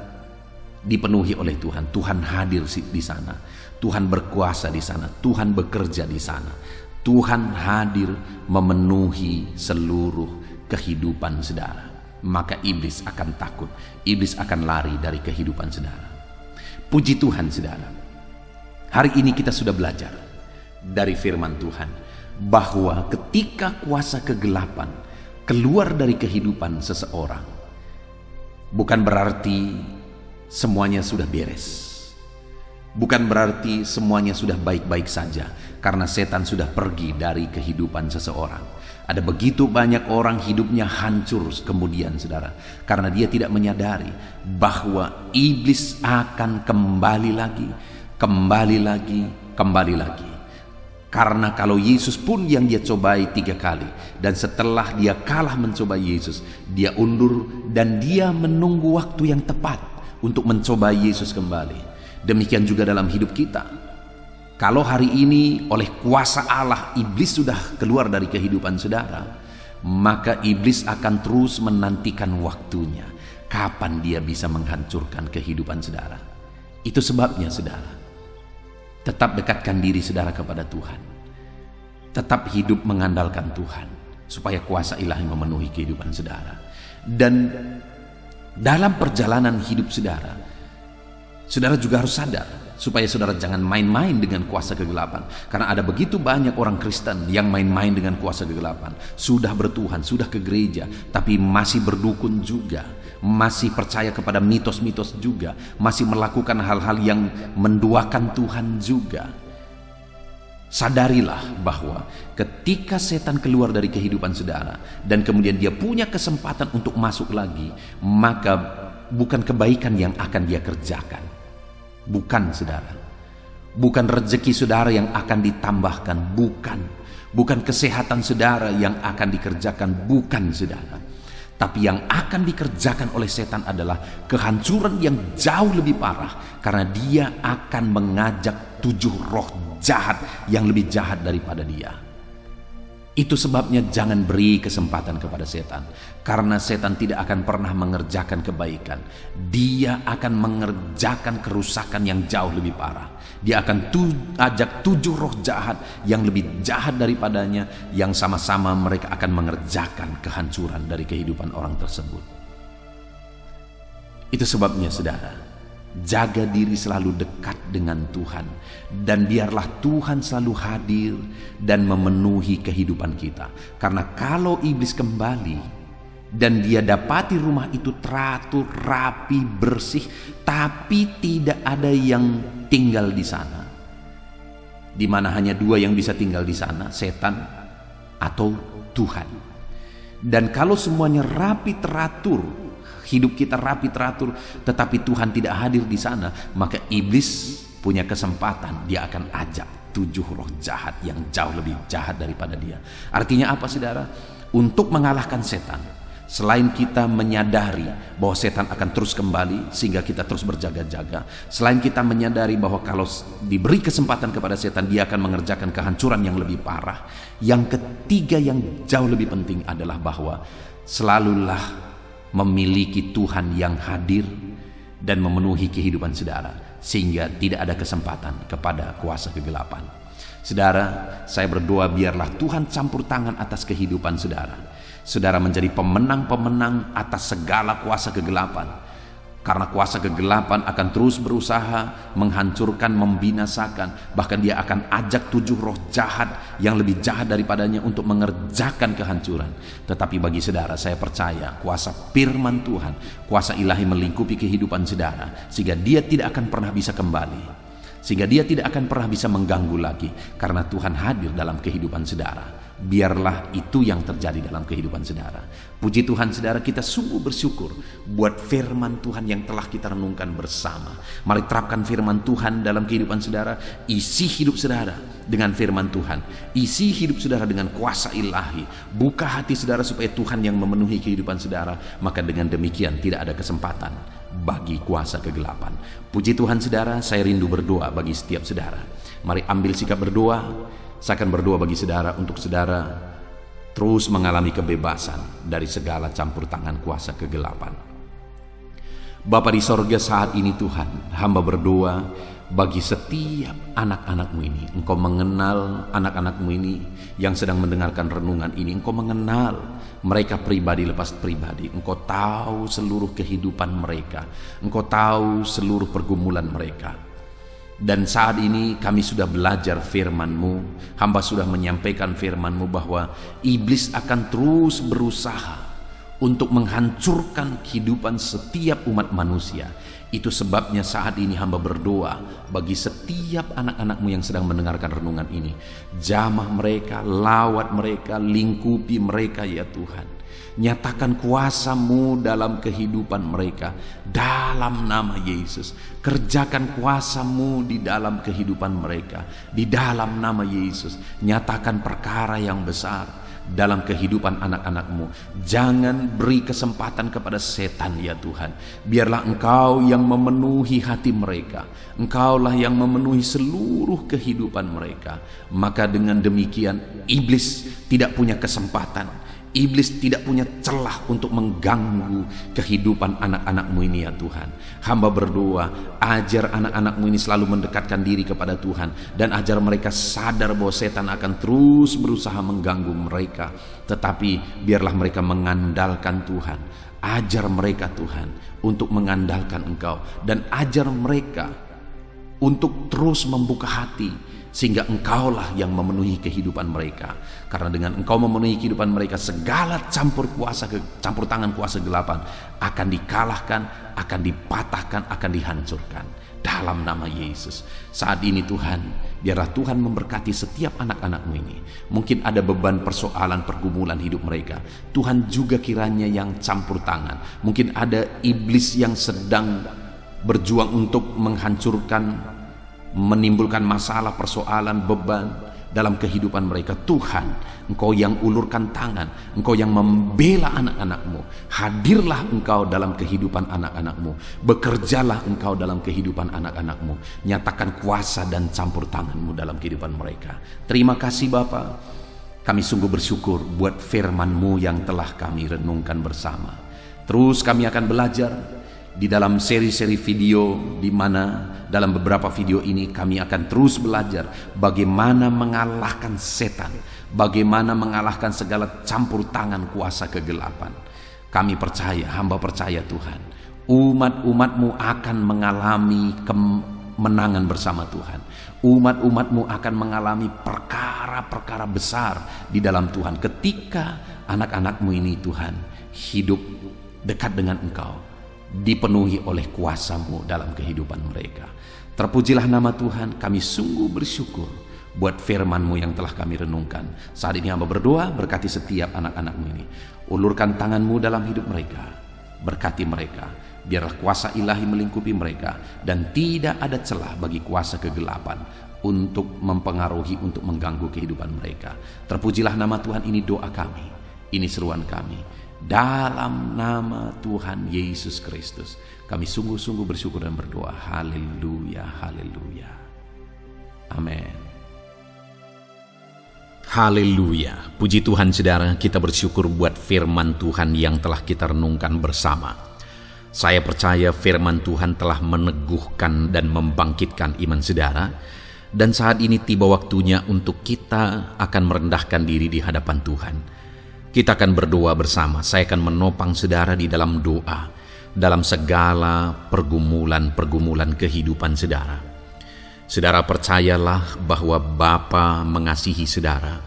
dipenuhi oleh Tuhan. Tuhan hadir di sana, Tuhan berkuasa di sana, Tuhan bekerja di sana, Tuhan hadir memenuhi seluruh kehidupan saudara. Maka iblis akan takut, iblis akan lari dari kehidupan saudara. Puji Tuhan saudara, hari ini kita sudah belajar dari firman Tuhan bahwa ketika kuasa kegelapan keluar dari kehidupan seseorang, bukan berarti semuanya sudah beres, bukan berarti semuanya sudah baik-baik saja karena setan sudah pergi dari kehidupan seseorang. Ada begitu banyak orang hidupnya hancur kemudian saudara, karena dia tidak menyadari bahwa iblis akan kembali lagi. Karena kalau Yesus pun yang dia cobai 3 kali, dan setelah dia kalah mencoba Yesus, dia undur dan dia menunggu waktu yang tepat untuk mencoba Yesus kembali. Demikian juga dalam hidup kita. Kalau hari ini oleh kuasa Allah iblis sudah keluar dari kehidupan saudara, maka iblis akan terus menantikan waktunya kapan dia bisa menghancurkan kehidupan saudara. Itu sebabnya saudara, tetap dekatkan diri saudara kepada Tuhan, tetap hidup mengandalkan Tuhan, supaya kuasa ilahi memenuhi kehidupan saudara. Dan dalam perjalanan hidup saudara, saudara juga harus sadar supaya saudara jangan main-main dengan kuasa kegelapan. Karena ada begitu banyak orang Kristen yang main-main dengan kuasa kegelapan. Sudah bertuhan, sudah ke gereja, tapi masih berdukun juga, masih percaya kepada mitos-mitos juga, masih melakukan hal-hal yang menduakan Tuhan juga. Sadarilah bahwa ketika setan keluar dari kehidupan saudara dan kemudian dia punya kesempatan untuk masuk lagi, maka bukan kebaikan yang akan dia kerjakan. Bukan saudara, bukan rezeki saudara yang akan ditambahkan, bukan kesehatan saudara yang akan dikerjakan, bukan saudara. Tapi yang akan dikerjakan oleh setan adalah kehancuran yang jauh lebih parah, karena dia akan mengajak 7 roh jahat yang lebih jahat daripada dia. Itu sebabnya jangan beri kesempatan kepada setan, karena setan tidak akan pernah mengerjakan kebaikan. Dia akan mengerjakan kerusakan yang jauh lebih parah. Dia akan ajak 7 roh jahat yang lebih jahat daripadanya, yang sama-sama mereka akan mengerjakan kehancuran dari kehidupan orang tersebut. Itu sebabnya saudara, jaga diri selalu dekat dengan Tuhan, dan biarlah Tuhan selalu hadir dan memenuhi kehidupan kita. Karena kalau iblis kembali dan dia dapati rumah itu teratur, rapi, bersih, tapi tidak ada yang tinggal di sana, di mana hanya 2 yang bisa tinggal di sana, setan atau Tuhan. Dan kalau semuanya rapi, teratur, hidup kita rapi teratur, tetapi Tuhan tidak hadir di sana, maka iblis punya kesempatan, dia akan ajak 7 roh jahat yang jauh lebih jahat daripada dia. Artinya apa, saudara? Untuk mengalahkan setan, selain kita menyadari bahwa setan akan terus kembali sehingga kita terus berjaga-jaga, selain kita menyadari bahwa kalau diberi kesempatan kepada setan, dia akan mengerjakan kehancuran yang lebih parah, yang ketiga yang jauh lebih penting adalah bahwa selalulah memiliki Tuhan yang hadir dan memenuhi kehidupan saudara, sehingga tidak ada kesempatan kepada kuasa kegelapan. Saudara, saya berdoa biarlah Tuhan campur tangan atas kehidupan saudara. Saudara menjadi pemenang-pemenang atas segala kuasa kegelapan. Karena kuasa kegelapan akan terus berusaha menghancurkan, membinasakan. Bahkan dia akan ajak 7 roh jahat yang lebih jahat daripadanya untuk mengerjakan kehancuran. Tetapi bagi saudara, saya percaya kuasa firman Tuhan, kuasa ilahi melingkupi kehidupan saudara, sehingga dia tidak akan pernah bisa kembali, sehingga dia tidak akan pernah bisa mengganggu lagi, karena Tuhan hadir dalam kehidupan saudara. Biarlah itu yang terjadi dalam kehidupan saudara. Puji Tuhan saudara, kita sungguh bersyukur buat firman Tuhan yang telah kita renungkan bersama. Mari terapkan firman Tuhan dalam kehidupan saudara. Isi hidup saudara dengan firman Tuhan. Isi hidup saudara dengan kuasa ilahi. Buka hati saudara supaya Tuhan yang memenuhi kehidupan saudara. Maka dengan demikian tidak ada kesempatan bagi kuasa kegelapan. Puji Tuhan saudara, saya rindu berdoa bagi setiap saudara. Mari ambil sikap berdoa. Saya akan berdoa bagi saudara untuk saudara terus mengalami kebebasan dari segala campur tangan kuasa kegelapan. Bapa di sorga, saat ini Tuhan, hamba berdoa bagi setiap anak-anak-Mu ini. Engkau mengenal anak-anak-Mu ini yang sedang mendengarkan renungan ini. Engkau mengenal mereka pribadi lepas pribadi. Engkau tahu seluruh kehidupan mereka. Engkau tahu seluruh pergumulan mereka. Dan saat ini kami sudah belajar firman-Mu. Hamba sudah menyampaikan firman-Mu bahwa iblis akan terus berusaha untuk menghancurkan kehidupan setiap umat manusia. Itu sebabnya saat ini hamba berdoa bagi setiap anak-anak-Mu yang sedang mendengarkan renungan ini. Jamah mereka, lawat mereka, lingkupi mereka ya Tuhan. Nyatakan kuasa-Mu dalam kehidupan mereka dalam nama Yesus. Kerjakan kuasa-Mu di dalam kehidupan mereka di dalam nama Yesus. Nyatakan perkara yang besar dalam kehidupan anak-anak-Mu. Jangan beri kesempatan kepada setan ya Tuhan. Biarlah Engkau yang memenuhi hati mereka. Engkaulah yang memenuhi seluruh kehidupan mereka. Maka dengan demikian iblis tidak punya kesempatan. Iblis tidak punya celah untuk mengganggu kehidupan anak-anak-Mu ini ya Tuhan. Hamba berdoa, ajar anak-anak-Mu ini selalu mendekatkan diri kepada Tuhan. Dan ajar mereka sadar bahwa setan akan terus berusaha mengganggu mereka. Tetapi biarlah mereka mengandalkan Tuhan. Ajar mereka Tuhan untuk mengandalkan Engkau. Dan ajar mereka untuk terus membuka hati, sehingga Engkaulah yang memenuhi kehidupan mereka. Karena dengan Engkau memenuhi kehidupan mereka, segala campur tangan kuasa gelapan akan dikalahkan, akan dipatahkan, akan dihancurkan dalam nama Yesus. Saat ini Tuhan, biarlah Tuhan memberkati setiap anak-anak-Mu ini. Mungkin ada beban, persoalan, pergumulan hidup mereka. Tuhan juga kiranya yang campur tangan. Mungkin ada iblis yang sedang berjuang untuk menghancurkan, menimbulkan masalah, persoalan, beban dalam kehidupan mereka. Tuhan, Engkau yang ulurkan tangan, Engkau yang membela anak-anak-Mu. Hadirlah Engkau dalam kehidupan anak-anak-Mu. Bekerjalah Engkau dalam kehidupan anak-anak-Mu. Nyatakan kuasa dan campur tangan-Mu dalam kehidupan mereka. Terima kasih Bapa. Kami sungguh bersyukur buat firman-Mu yang telah kami renungkan bersama. Terus kami akan belajar di dalam seri-seri video, di mana dalam beberapa video ini kami akan terus belajar bagaimana mengalahkan setan, bagaimana mengalahkan segala campur tangan kuasa kegelapan. Kami percaya, hamba percaya Tuhan, umat-umat-Mu akan mengalami kemenangan bersama Tuhan. Umat-umat-Mu akan mengalami perkara-perkara besar di dalam Tuhan ketika anak-anak-Mu ini Tuhan hidup dekat dengan Engkau, dipenuhi oleh kuasa-Mu dalam kehidupan mereka. Terpujilah nama Tuhan. Kami sungguh bersyukur buat firman-Mu yang telah kami renungkan. Saat ini hamba berdoa, berkati setiap anak-anak-Mu ini. Ulurkan tangan-Mu dalam hidup mereka. Berkati mereka, biarlah kuasa ilahi melingkupi mereka, dan tidak ada celah bagi kuasa kegelapan untuk mempengaruhi, untuk mengganggu kehidupan mereka. Terpujilah nama Tuhan. Ini doa kami, ini seruan kami. Dalam nama Tuhan Yesus Kristus, kami sungguh-sungguh bersyukur dan berdoa. Haleluya, haleluya. Amin. Haleluya. Puji Tuhan saudara, kita bersyukur buat firman Tuhan yang telah kita renungkan bersama. Saya percaya firman Tuhan telah meneguhkan dan membangkitkan iman saudara. Dan saat ini tiba waktunya untuk kita akan merendahkan diri di hadapan Tuhan. Kita akan berdoa bersama. Saya akan menopang saudara di dalam doa, dalam segala pergumulan-pergumulan kehidupan saudara. Saudara percayalah bahwa Bapa mengasihi saudara.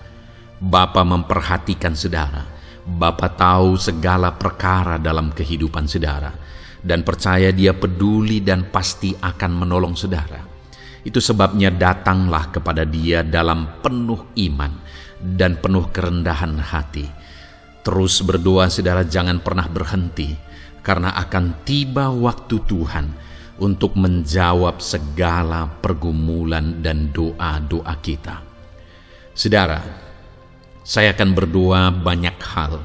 Bapa memperhatikan saudara. Bapa tahu segala perkara dalam kehidupan saudara. Dan percaya Dia peduli dan pasti akan menolong saudara. Itu sebabnya datanglah kepada Dia dalam penuh iman dan penuh kerendahan hati. Terus berdoa saudara, jangan pernah berhenti, karena akan tiba waktu Tuhan untuk menjawab segala pergumulan dan doa-doa kita. Saudara, saya akan berdoa banyak hal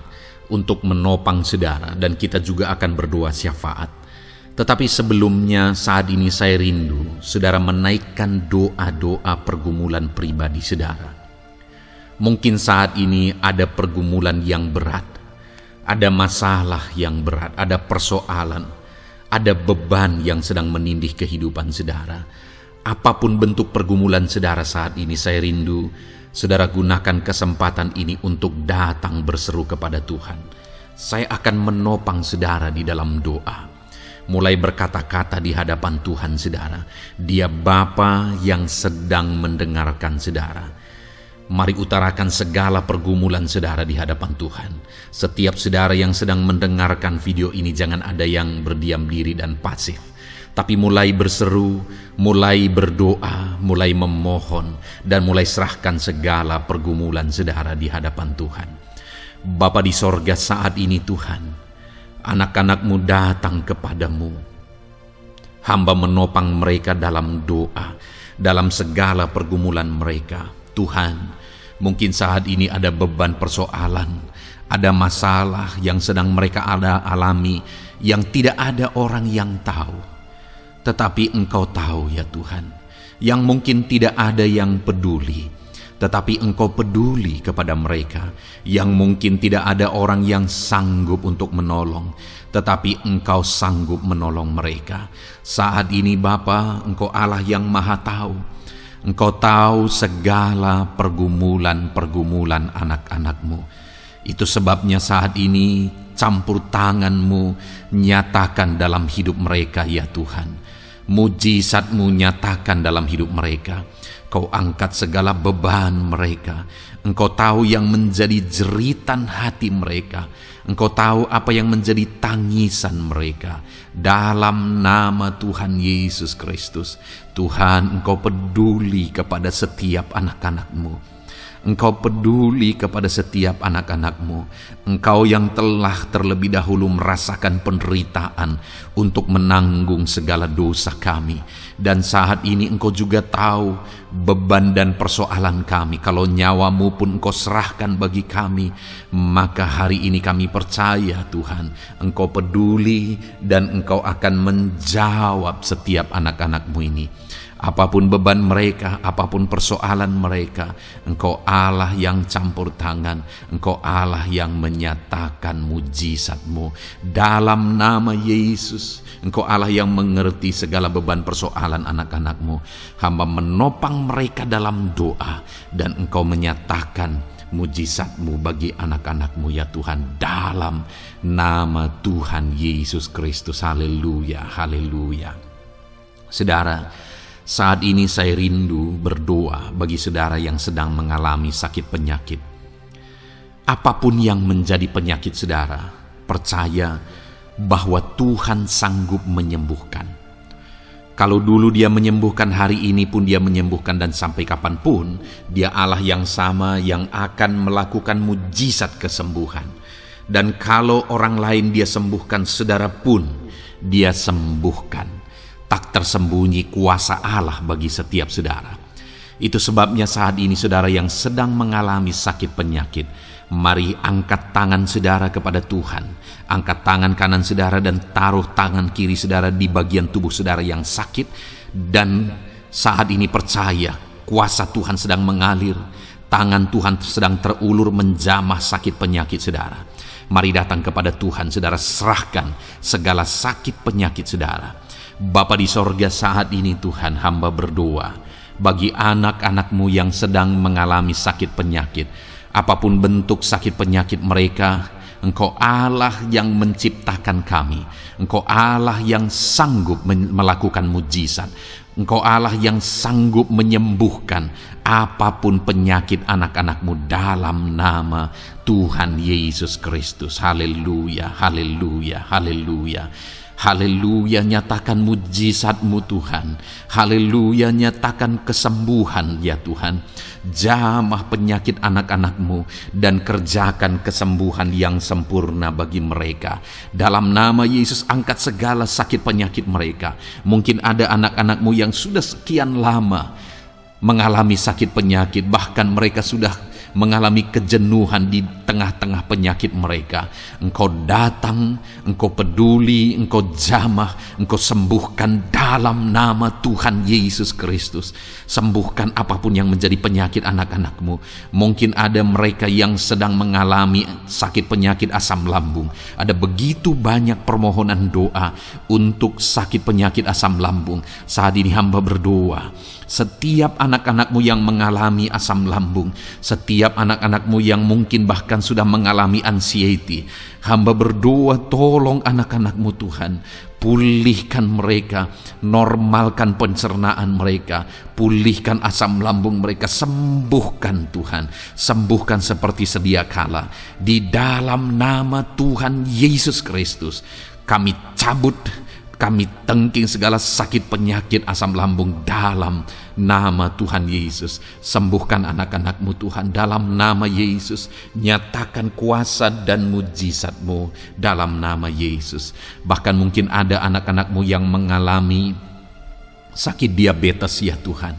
untuk menopang saudara, dan kita juga akan berdoa syafaat. Tetapi sebelumnya saat ini saya rindu saudara menaikkan doa-doa pergumulan pribadi saudara. Mungkin saat ini ada pergumulan yang berat, ada masalah yang berat, ada persoalan, ada beban yang sedang menindih kehidupan saudara. Apapun bentuk pergumulan saudara saat ini, saya rindu saudara gunakan kesempatan ini untuk datang berseru kepada Tuhan. Saya akan menopang saudara di dalam doa. Mulai berkata-kata di hadapan Tuhan saudara. Dia Bapa yang sedang mendengarkan saudara. Mari utarakan segala pergumulan saudara di hadapan Tuhan. Setiap saudara yang sedang mendengarkan video ini, jangan ada yang berdiam diri dan pasif, tapi mulai berseru, mulai berdoa, mulai memohon, dan mulai serahkan segala pergumulan saudara di hadapan Tuhan. Bapa di sorga, saat ini Tuhan, anak-anak-Mu datang kepadamu. Hamba menopang mereka dalam doa, dalam segala pergumulan mereka. Tuhan, mungkin saat ini ada beban persoalan, ada masalah yang sedang mereka alami, yang tidak ada orang yang tahu. Tetapi Engkau tahu ya Tuhan, yang mungkin tidak ada yang peduli. Tetapi Engkau peduli kepada mereka, yang mungkin tidak ada orang yang sanggup untuk menolong, tetapi Engkau sanggup menolong mereka. Saat ini Bapa, Engkau Allah yang Maha Tahu. Engkau tahu segala pergumulan-pergumulan anak-anak-Mu. Itu sebabnya saat ini campur tangan-Mu nyatakan dalam hidup mereka ya Tuhan. Mujizat-Mu nyatakan dalam hidup mereka. Kau angkat segala beban mereka. Engkau tahu yang menjadi jeritan hati mereka. Engkau tahu apa yang menjadi tangisan mereka. Dalam nama Tuhan Yesus Kristus, Tuhan, Engkau peduli kepada setiap anak-anak-Mu. Engkau peduli kepada setiap anak-anak-Mu. Engkau yang telah terlebih dahulu merasakan penderitaan untuk menanggung segala dosa kami. Dan saat ini Engkau juga tahu beban dan persoalan kami. Kalau nyawa-Mu pun Engkau serahkan bagi kami, maka hari ini kami percaya Tuhan, Engkau peduli dan Engkau akan menjawab setiap anak-anak-Mu ini. Apapun beban mereka, apapun persoalan mereka, Engkau Allah yang campur tangan, Engkau Allah yang menyatakan mujizat-Mu. Dalam nama Yesus, Engkau Allah yang mengerti segala beban persoalan anak-anak-Mu. Hamba menopang mereka dalam doa, dan Engkau menyatakan mujizat-Mu bagi anak-anak-Mu ya Tuhan, dalam nama Tuhan Yesus Kristus. Haleluya, haleluya. Saudara, saat ini saya rindu berdoa bagi saudara yang sedang mengalami sakit penyakit. Apapun yang menjadi penyakit saudara, percaya bahwa Tuhan sanggup menyembuhkan. Kalau dulu Dia menyembuhkan, hari ini pun Dia menyembuhkan, dan sampai kapanpun Dia Allah yang sama yang akan melakukan mujizat kesembuhan. Dan kalau orang lain dia sembuhkan, saudara pun dia sembuhkan. Tak tersembunyi kuasa Allah bagi setiap saudara. Itu sebabnya saat ini saudara yang sedang mengalami sakit penyakit, mari angkat tangan saudara kepada Tuhan. Angkat tangan kanan saudara dan taruh tangan kiri saudara di bagian tubuh saudara yang sakit. Dan saat ini percaya kuasa Tuhan sedang mengalir. Tangan Tuhan sedang terulur menjamah sakit penyakit saudara. Mari datang kepada Tuhan, saudara, serahkan segala sakit penyakit saudara. Bapa di sorga, saat ini Tuhan, hamba berdoa bagi anak-anak-Mu yang sedang mengalami sakit penyakit. Apapun bentuk sakit penyakit mereka, Engkau Allah yang menciptakan kami. Engkau Allah yang sanggup melakukan mujizat. Engkau Allah yang sanggup menyembuhkan apapun penyakit anak-anak-Mu dalam nama Tuhan Yesus Kristus. Haleluya, haleluya, haleluya. Haleluya, nyatakan mujizat-Mu Tuhan. Haleluya, nyatakan kesembuhan ya Tuhan. Jamah penyakit anak-anak-Mu dan kerjakan kesembuhan yang sempurna bagi mereka. Dalam nama Yesus, angkat segala sakit penyakit mereka. Mungkin ada anak-anak-Mu yang sudah sekian lama mengalami sakit penyakit, bahkan mereka sudah mengalami kejenuhan di tengah-tengah penyakit mereka. Engkau datang, Engkau peduli, Engkau jamah, Engkau sembuhkan dalam nama Tuhan Yesus Kristus. Sembuhkan apapun yang menjadi penyakit anak-anak-Mu. Mungkin ada mereka yang sedang mengalami sakit penyakit asam lambung. Ada begitu banyak permohonan doa untuk sakit penyakit asam lambung. Saat ini hamba berdoa, setiap anak-anak-Mu yang mengalami asam lambung, setiap anak-anak-Mu yang mungkin bahkan sudah mengalami anxiety, hamba berdoa, tolong anak-anak-Mu Tuhan, pulihkan mereka, normalkan pencernaan mereka, pulihkan asam lambung mereka, sembuhkan Tuhan, sembuhkan seperti sedia kala. Di dalam nama Tuhan Yesus Kristus, kami cabut, kami tengking segala sakit penyakit asam lambung dalam nama Tuhan Yesus. Sembuhkan anak-anak-Mu Tuhan dalam nama Yesus. Nyatakan kuasa dan mujizat-Mu dalam nama Yesus. Bahkan mungkin ada anak-anak-Mu yang mengalami sakit diabetes ya Tuhan,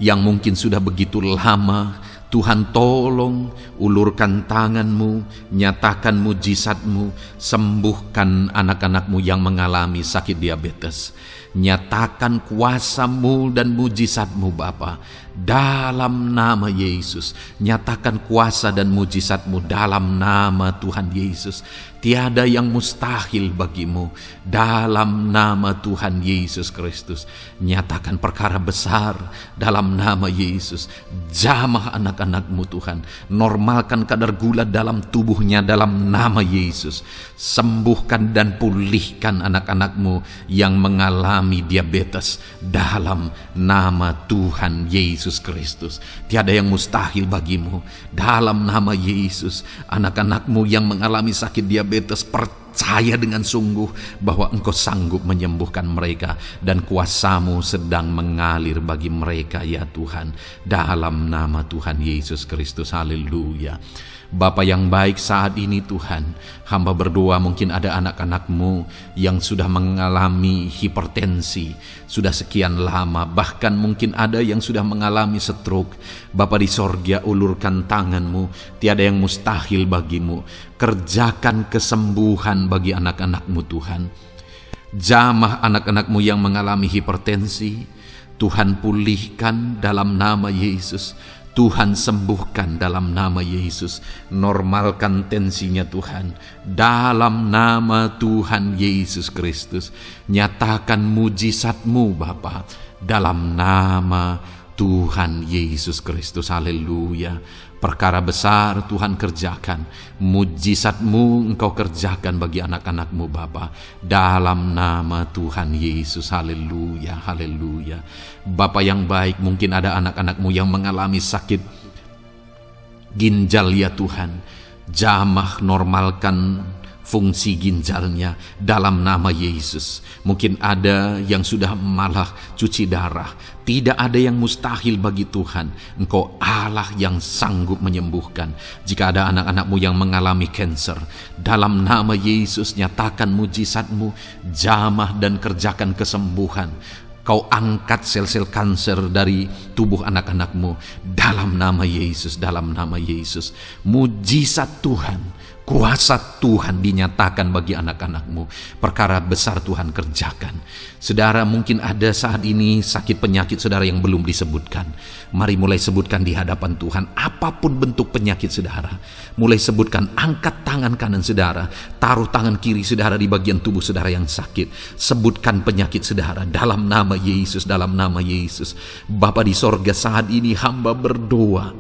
yang mungkin sudah begitu lama. Tuhan, tolong ulurkan tangan-Mu, nyatakan mujizat-Mu, sembuhkan anak-anak-Mu yang mengalami sakit diabetes. Nyatakan kuasa-Mu dan mujizat-Mu Bapa dalam nama Yesus. Nyatakan kuasa dan mujizat-Mu dalam nama Tuhan Yesus. Tiada yang mustahil bagi-Mu dalam nama Tuhan Yesus Kristus. Nyatakan perkara besar dalam nama Yesus. Jamah anak-anak-Mu Tuhan. Normalkan kadar gula dalam tubuhnya dalam nama Yesus. Sembuhkan dan pulihkan anak-anak-Mu yang mengalami diabetes dalam nama Tuhan Yesus Kristus. Tiada yang mustahil bagi-Mu dalam nama Yesus. Anak-anak-Mu yang mengalami sakit diabetes, percaya dengan sungguh bahwa Engkau sanggup menyembuhkan mereka dan kuasa-Mu sedang mengalir bagi mereka ya Tuhan, dalam nama Tuhan Yesus Kristus. Haleluya. Bapa yang baik, saat ini Tuhan, hamba berdoa mungkin ada anak-anak-Mu yang sudah mengalami hipertensi, sudah sekian lama, bahkan mungkin ada yang sudah mengalami stroke. Bapa di sorga, ulurkan tangan-Mu, tiada yang mustahil bagi-Mu. Kerjakan kesembuhan bagi anak-anak-Mu Tuhan. Jamah anak-anak-Mu yang mengalami hipertensi, Tuhan pulihkan dalam nama Yesus. Tuhan sembuhkan dalam nama Yesus. Normalkan tensinya Tuhan dalam nama Tuhan Yesus Kristus. Nyatakan mujizat-Mu Bapa dalam nama Tuhan Yesus Kristus. Haleluya. Perkara besar Tuhan kerjakan, mujizat-Mu Engkau kerjakan bagi anak-anak-Mu Bapa dalam nama Tuhan Yesus. Haleluya, haleluya. Bapa yang baik, mungkin ada anak-anak-Mu yang mengalami sakit ginjal ya Tuhan. Jamah, normalkan fungsi ginjalnya dalam nama Yesus. Mungkin ada yang sudah malah cuci darah. Tidak ada yang mustahil bagi Tuhan. Engkau Allah yang sanggup menyembuhkan. Jika ada anak-anakmu yang mengalami kanker, dalam nama Yesus nyatakan mujizat-Mu, jamah dan kerjakan kesembuhan. Kau angkat sel-sel kanker dari tubuh anak-anakmu dalam nama Yesus, dalam nama Yesus. Mujizat Tuhan, kuasa Tuhan dinyatakan bagi anak-anakmu. Perkara besar Tuhan kerjakan. Saudara, mungkin ada saat ini sakit penyakit saudara yang belum disebutkan. Mari mulai sebutkan di hadapan Tuhan. Apapun bentuk penyakit saudara, mulai sebutkan. Angkat tangan kanan saudara, taruh tangan kiri saudara di bagian tubuh saudara yang sakit. Sebutkan penyakit saudara dalam nama Yesus, dalam nama Yesus. Bapa di sorga, saat ini hamba berdoa,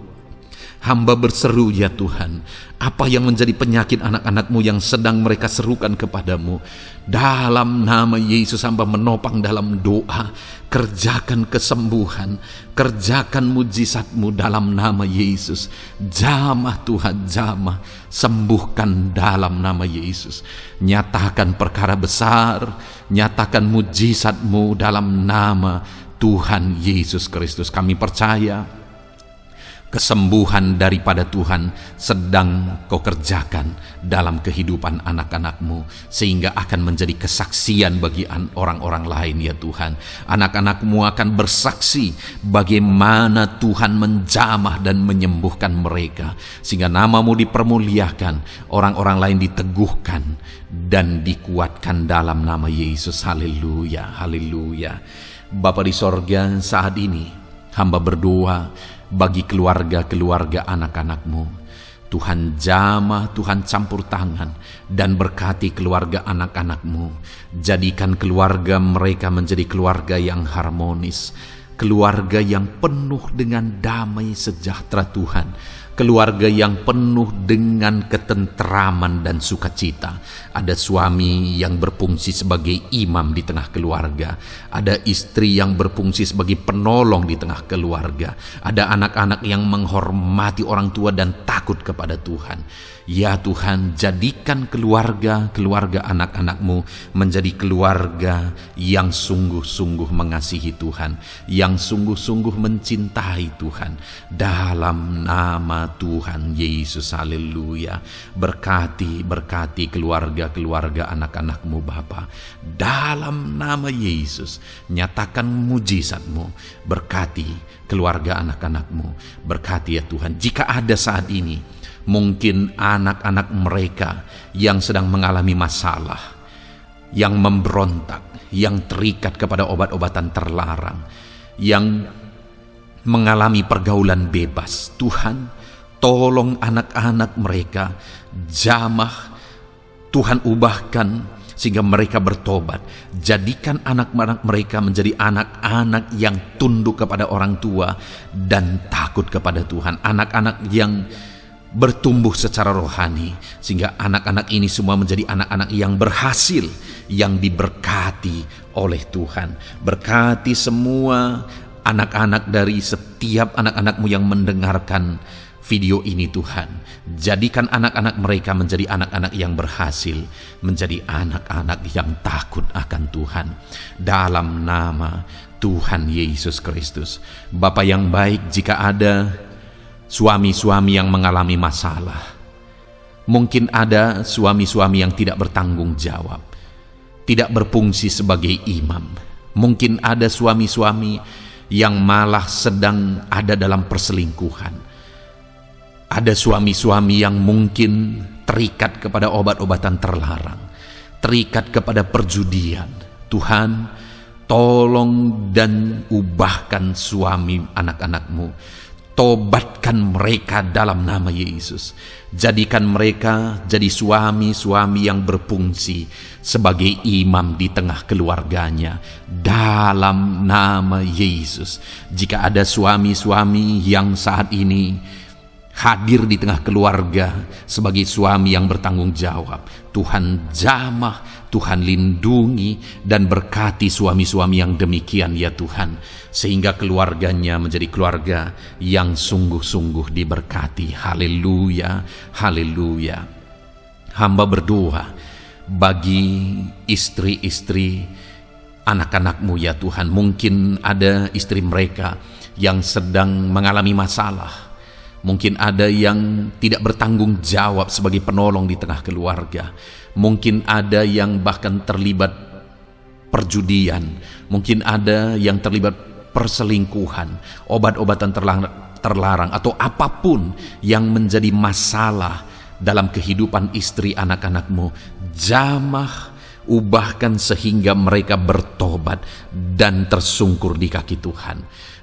hamba berseru, ya Tuhan, apa yang menjadi penyakit anak-anakmu yang sedang mereka serukan kepadamu, dalam nama Yesus hamba menopang dalam doa. Kerjakan kesembuhan, kerjakan mujizat-Mu dalam nama Yesus. Jamah Tuhan, jamah, sembuhkan dalam nama Yesus. Nyatakan perkara besar, nyatakan mujizat-Mu dalam nama Tuhan Yesus Kristus. Kami percaya kesembuhan daripada Tuhan sedang Kau kerjakan dalam kehidupan anak-anak-Mu, sehingga akan menjadi kesaksian bagi orang-orang lain, ya Tuhan. Anak-anak-Mu akan bersaksi bagaimana Tuhan menjamah dan menyembuhkan mereka, sehingga nama-Mu dipermuliakan, orang-orang lain diteguhkan dan dikuatkan dalam nama Yesus. Haleluya, haleluya. Bapa di sorga, saat ini hamba berdoa bagi keluarga-keluarga anak-anak-Mu. Tuhan jamah, Tuhan campur tangan dan berkati keluarga anak-anak-Mu. Jadikan keluarga mereka menjadi keluarga yang harmonis, keluarga yang penuh dengan damai sejahtera Tuhan. Keluarga yang penuh dengan ketentraman dan sukacita. Ada suami yang berfungsi sebagai imam di tengah keluarga. Ada istri yang berfungsi sebagai penolong di tengah keluarga. Ada anak-anak yang menghormati orang tua dan takut kepada Tuhan. Ya Tuhan, jadikan keluarga anak-anak-Mu menjadi keluarga yang sungguh-sungguh mengasihi Tuhan, yang sungguh-sungguh mencintai Tuhan. Dalam nama Tuhan Yesus, haleluya. Berkati keluarga anak-anak-Mu Bapa. Dalam nama Yesus, nyatakan mujizat-Mu. Berkati keluarga anak-anak-Mu. Berkati ya Tuhan. Jika ada saat ini mungkin anak-anak mereka yang sedang mengalami masalah, yang memberontak, yang terikat kepada obat-obatan terlarang, yang mengalami pergaulan bebas, Tuhan, tolong anak-anak mereka, jamah, Tuhan ubahkan sehingga mereka bertobat. Jadikan anak-anak mereka menjadi anak-anak yang tunduk kepada orang tua dan takut kepada Tuhan. Anak-anak yang bertumbuh secara rohani, sehingga anak-anak ini semua menjadi anak-anak yang berhasil, yang diberkati oleh Tuhan. Berkati semua anak-anak dari setiap anak-anak-Mu yang mendengarkan video ini Tuhan. Jadikan anak-anak mereka menjadi anak-anak yang berhasil, menjadi anak-anak yang takut akan Tuhan. Dalam nama Tuhan Yesus Kristus. Bapa yang baik, jika ada suami-suami yang mengalami masalah, mungkin ada suami-suami yang tidak bertanggung jawab, tidak berfungsi sebagai imam. Mungkin ada suami-suami yang malah sedang ada dalam perselingkuhan. Ada suami-suami yang mungkin terikat kepada obat-obatan terlarang, terikat kepada perjudian. Tuhan, tolong dan ubahkan suami anak-anak-Mu. Tobatkan mereka dalam nama Yesus. Jadikan mereka jadi suami-suami yang berfungsi sebagai imam di tengah keluarganya. Dalam nama Yesus. Jika ada suami-suami yang saat ini hadir di tengah keluarga sebagai suami yang bertanggung jawab, Tuhan jamah, Tuhan lindungi dan berkati suami-suami yang demikian ya Tuhan, sehingga keluarganya menjadi keluarga yang sungguh-sungguh diberkati. Haleluya, haleluya. Hamba berdoa bagi istri-istri anak-anak-Mu ya Tuhan. Mungkin ada istri mereka yang sedang mengalami masalah. Mungkin ada yang tidak bertanggung jawab sebagai penolong di tengah keluarga. Mungkin ada yang bahkan terlibat perjudian. Mungkin ada yang terlibat perselingkuhan, obat-obatan terlarang, atau apapun yang menjadi masalah dalam kehidupan istri anak-anak-Mu. Jamah, ubahkan sehingga mereka bertobat dan tersungkur di kaki Tuhan.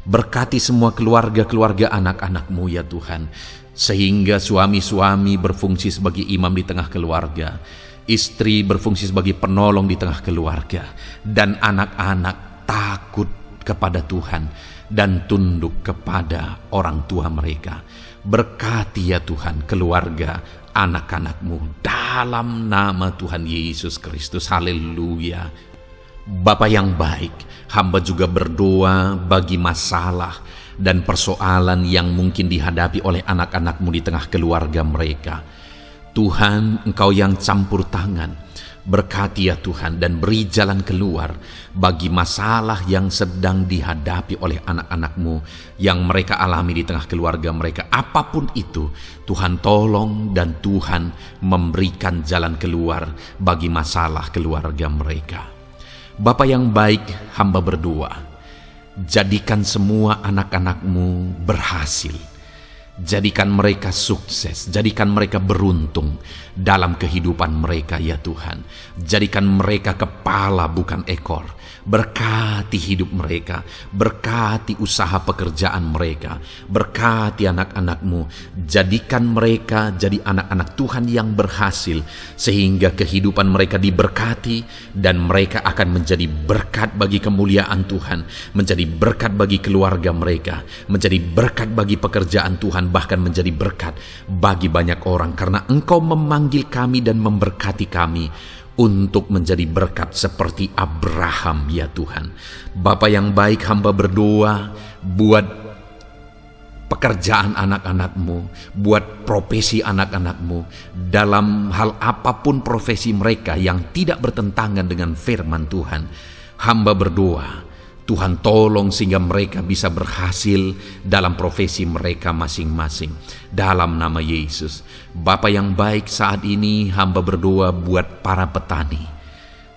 Berkati semua keluarga-keluarga anak-anak-Mu ya Tuhan, sehingga suami-suami berfungsi sebagai imam di tengah keluarga, istri berfungsi sebagai penolong di tengah keluarga, dan anak-anak takut kepada Tuhan dan tunduk kepada orang tua mereka. Berkati ya Tuhan keluarga anak-anak-Mu dalam nama Tuhan Yesus Kristus. Haleluya. Bapa yang baik, hamba juga berdoa bagi masalah dan persoalan yang mungkin dihadapi oleh anak-anak-Mu di tengah keluarga mereka. Tuhan, Engkau yang campur tangan, berkati ya Tuhan dan beri jalan keluar bagi masalah yang sedang dihadapi oleh anak-anak-Mu yang mereka alami di tengah keluarga mereka. Apapun itu, Tuhan tolong dan Tuhan memberikan jalan keluar bagi masalah keluarga mereka. Bapa yang baik, hamba berdoa, jadikan semua anak-anak-Mu berhasil. Jadikan mereka sukses, jadikan mereka beruntung dalam kehidupan mereka ya Tuhan. Jadikan mereka kepala bukan ekor. Berkati hidup mereka, berkati usaha pekerjaan mereka, berkati anak-anak-Mu. Jadikan mereka jadi anak-anak Tuhan yang berhasil, sehingga kehidupan mereka diberkati dan mereka akan menjadi berkat bagi kemuliaan Tuhan, menjadi berkat bagi keluarga mereka, menjadi berkat bagi pekerjaan Tuhan, bahkan menjadi berkat bagi banyak orang, karena Engkau memanggil kami dan memberkati kami untuk menjadi berkat seperti Abraham ya Tuhan. Bapa yang baik, hamba berdoa buat pekerjaan anak-anak-Mu, buat profesi anak-anak-Mu, dalam hal apapun profesi mereka yang tidak bertentangan dengan firman Tuhan. Hamba berdoa Tuhan tolong sehingga mereka bisa berhasil dalam profesi mereka masing-masing. Dalam nama Yesus. Bapa yang baik, saat ini hamba berdoa buat para petani.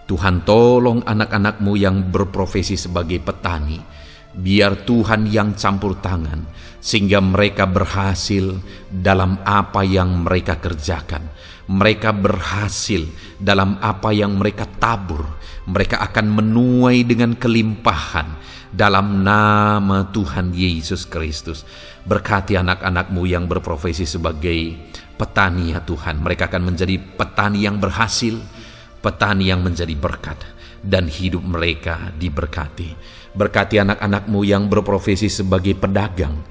Tuhan tolong anak-anak-Mu yang berprofesi sebagai petani. Biar Tuhan yang campur tangan sehingga mereka berhasil dalam apa yang mereka kerjakan. Mereka berhasil dalam apa yang mereka tabur. Mereka akan menuai dengan kelimpahan dalam nama Tuhan Yesus Kristus. Berkati anak-anak-Mu yang berprofesi sebagai petani ya Tuhan. Mereka akan menjadi petani yang berhasil, petani yang menjadi berkat, dan hidup mereka diberkati. Berkati anak-anak-Mu yang berprofesi sebagai pedagang.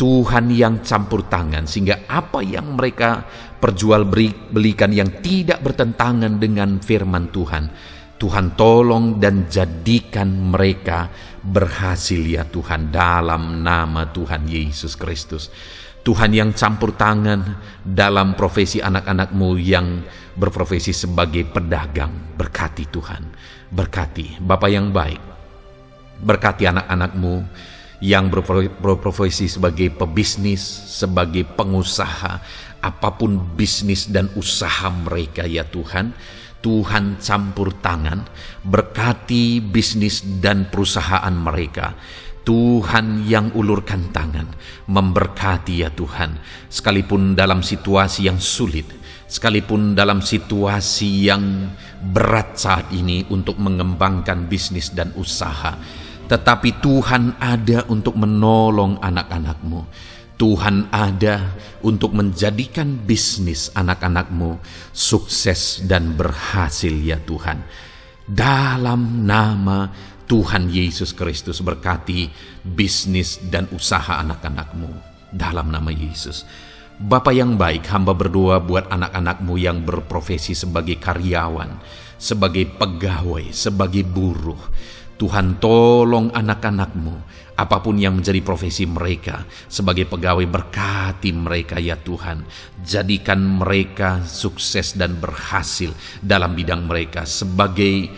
Tuhan yang campur tangan sehingga apa yang mereka perjualbelikan yang tidak bertentangan dengan firman Tuhan, Tuhan tolong dan jadikan mereka berhasil ya Tuhan, dalam nama Tuhan Yesus Kristus. Tuhan yang campur tangan dalam profesi anak-anak-Mu yang berprofesi sebagai pedagang. Berkati Tuhan, berkati Bapa yang baik. Berkati anak-anak-Mu yang berprofesi sebagai pebisnis, sebagai pengusaha, apapun bisnis dan usaha mereka ya Tuhan. Tuhan campur tangan, berkati bisnis dan perusahaan mereka. Tuhan yang ulurkan tangan, memberkati ya Tuhan. Sekalipun dalam situasi yang sulit, sekalipun dalam situasi yang berat saat ini untuk mengembangkan bisnis dan usaha, tetapi Tuhan ada untuk menolong anak-anak-Mu. Tuhan ada untuk menjadikan bisnis anak-anak-Mu sukses dan berhasil ya Tuhan. Dalam nama Tuhan Yesus Kristus, berkati bisnis dan usaha anak-anak-Mu. Dalam nama Yesus. Bapa yang baik, hamba berdoa buat anak-anak-Mu yang berprofesi sebagai karyawan, sebagai pegawai, sebagai buruh. Tuhan tolong anak-anak-Mu, apapun yang menjadi profesi mereka sebagai pegawai, berkati mereka ya Tuhan. Jadikan mereka sukses dan berhasil dalam bidang mereka sebagai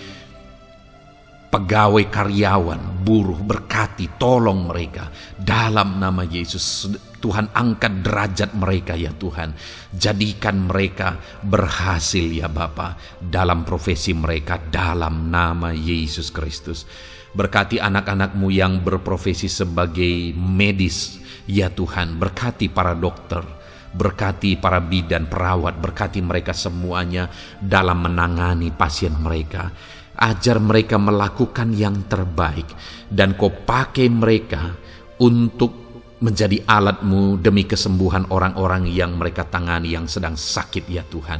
pegawai, karyawan, buruh. Berkati, tolong mereka dalam nama Yesus. Tuhan, angkat derajat mereka ya Tuhan. Jadikan mereka berhasil ya Bapa dalam profesi mereka dalam nama Yesus Kristus. Berkati anak-anak-Mu yang berprofesi sebagai medis ya Tuhan. Berkati para dokter, berkati para bidan, perawat. Berkati mereka semuanya dalam menangani pasien mereka. Ajar mereka melakukan yang terbaik, dan Kau pakai mereka untuk menjadi alat-Mu demi kesembuhan orang-orang yang mereka tangani yang sedang sakit ya Tuhan.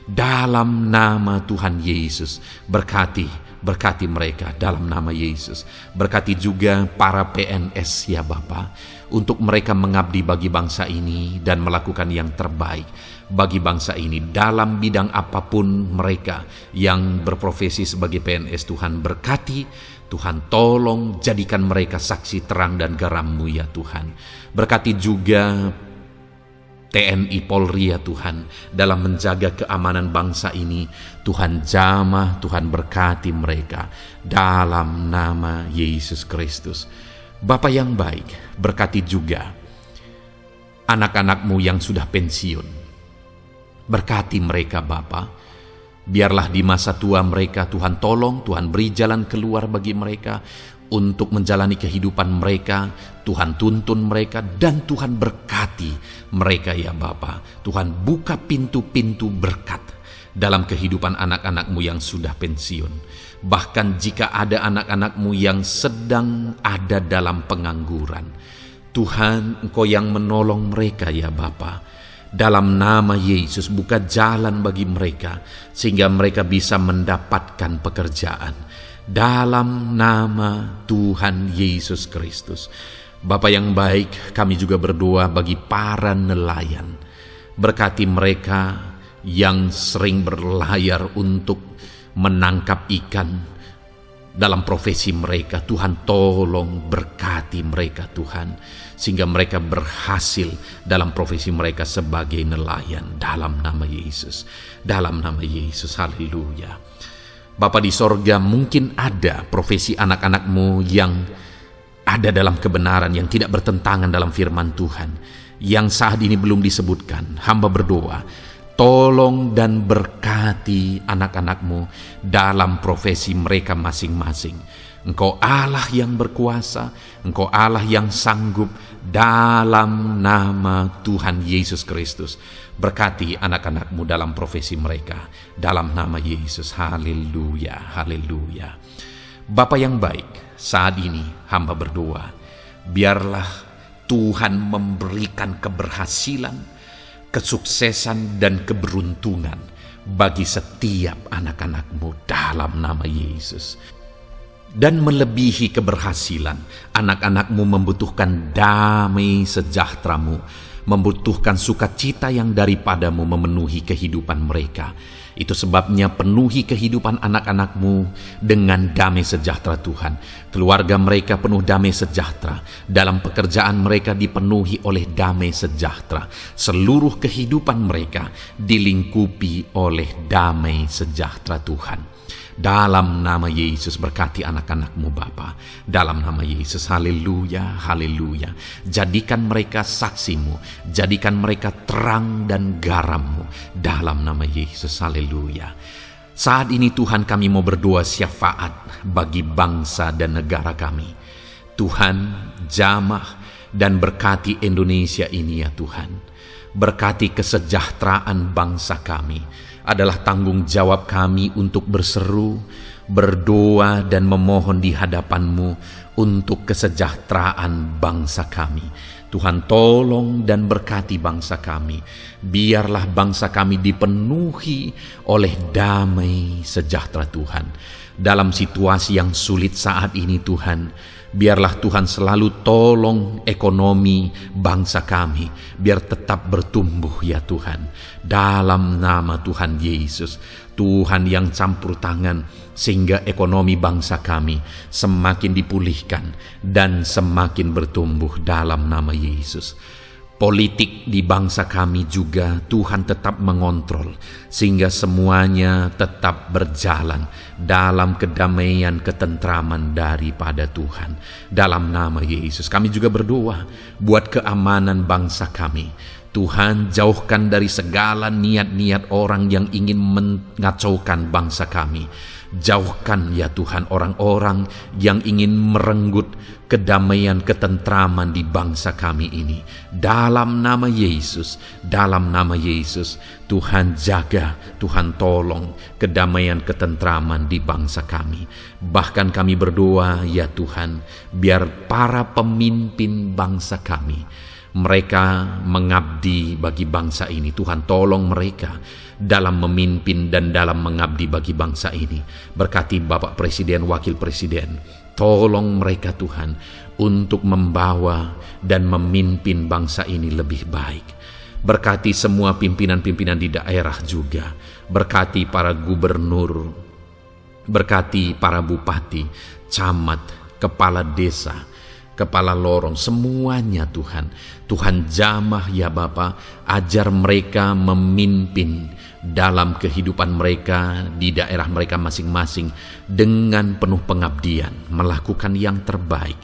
Dalam nama Tuhan Yesus, berkati mereka dalam nama Yesus. Berkati juga para PNS ya Bapa, untuk mereka mengabdi bagi bangsa ini dan melakukan yang terbaik bagi bangsa ini dalam bidang apapun mereka yang berprofesi sebagai PNS. Tuhan berkati, Tuhan tolong jadikan mereka saksi terang dan garam-Mu ya Tuhan. Berkati juga TNI Polri ya Tuhan dalam menjaga keamanan bangsa ini. Tuhan jamah, Tuhan berkati mereka dalam nama Yesus Kristus. Bapa yang baik, berkati juga anak-anak-Mu yang sudah pensiun. Berkati mereka Bapa. Biarlah di masa tua mereka Tuhan tolong, Tuhan beri jalan keluar bagi mereka untuk menjalani kehidupan mereka. Tuhan tuntun mereka dan Tuhan berkati mereka ya Bapa. Tuhan buka pintu-pintu berkat dalam kehidupan anak-anak-Mu yang sudah pensiun. Bahkan jika ada anak-anak-Mu yang sedang ada dalam pengangguran, Tuhan, Engkau yang menolong mereka ya Bapa. Dalam nama Yesus, buka jalan bagi mereka sehingga mereka bisa mendapatkan pekerjaan. Dalam nama Tuhan Yesus Kristus. Bapa yang baik, kami juga berdoa bagi para nelayan. Berkati mereka yang sering berlayar untuk menangkap ikan dalam profesi mereka. Tuhan tolong berkati mereka Tuhan, sehingga mereka berhasil dalam profesi mereka sebagai nelayan dalam nama Yesus. Dalam nama Yesus, haleluya. Bapa di sorga, mungkin ada profesi anak-anak-Mu yang ada dalam kebenaran, yang tidak bertentangan dalam firman Tuhan, yang saat ini belum disebutkan. Hamba berdoa, tolong dan berkati anak-anak-Mu dalam profesi mereka masing-masing. Engkau Allah yang berkuasa, Engkau Allah yang sanggup, dalam nama Tuhan Yesus Kristus. Berkati anak-anak-Mu dalam profesi mereka, dalam nama Yesus. Haleluya, haleluya. Bapa yang baik, saat ini hamba berdoa, biarlah Tuhan memberikan keberhasilan, kesuksesan dan keberuntungan bagi setiap anak-anak-Mu dalam nama Yesus. Dan melebihi keberhasilan, anak-anak-Mu membutuhkan damai sejahtera-Mu, membutuhkan sukacita yang daripada-Mu memenuhi kehidupan mereka. Itu sebabnya penuhi kehidupan anak-anak-Mu dengan damai sejahtera Tuhan. Keluarga mereka penuh damai sejahtera. Dalam pekerjaan mereka dipenuhi oleh damai sejahtera. Seluruh kehidupan mereka dilingkupi oleh damai sejahtera Tuhan. Dalam nama Yesus, berkati anak-anak-Mu Bapa. Dalam nama Yesus, haleluya, haleluya. Jadikan mereka saksi-Mu, jadikan mereka terang dan garam-Mu. Dalam nama Yesus, haleluya. Saat ini Tuhan, kami mau berdoa syafaat bagi bangsa dan negara kami. Tuhan, jamah dan berkati Indonesia ini ya Tuhan. Berkati kesejahteraan bangsa kami. Adalah tanggung jawab kami untuk berseru, berdoa dan memohon di hadapan-Mu untuk kesejahteraan bangsa kami. Tuhan tolong dan berkati bangsa kami. Biarlah bangsa kami dipenuhi oleh damai sejahtera Tuhan. Dalam situasi yang sulit saat ini Tuhan, Biarlah Tuhan selalu tolong ekonomi bangsa kami, biar tetap bertumbuh ya Tuhan. Dalam nama Tuhan Yesus, Tuhan yang campur tangan, sehingga ekonomi bangsa kami semakin dipulihkan dan semakin bertumbuh dalam nama Yesus. Politik di bangsa kami juga Tuhan tetap mengontrol, sehingga semuanya tetap berjalan dalam kedamaian, ketentraman daripada Tuhan. Dalam nama Yesus kami juga berdoa buat keamanan bangsa kami. Tuhan, jauhkan dari segala niat-niat orang yang ingin mengacaukan bangsa kami. Jauhkan ya Tuhan orang-orang yang ingin merenggut kedamaian, ketentraman di bangsa kami ini. Dalam nama Yesus, dalam nama Yesus, Tuhan jaga, Tuhan tolong kedamaian, ketentraman di bangsa kami. Bahkan kami berdoa ya Tuhan, biar para pemimpin bangsa kami, mereka mengabdi bagi bangsa ini. Tuhan tolong mereka dalam memimpin dan dalam mengabdi bagi bangsa ini. Berkati Bapak Presiden, Wakil Presiden, tolong mereka Tuhan untuk membawa dan memimpin bangsa ini lebih baik. Berkati semua pimpinan-pimpinan di daerah juga. Berkati para gubernur, berkati para bupati, camat, kepala desa, kepala lorong, semuanya Tuhan. Tuhan jamah ya Bapa, ajar mereka memimpin dalam kehidupan mereka di daerah mereka masing-masing dengan penuh pengabdian, melakukan yang terbaik,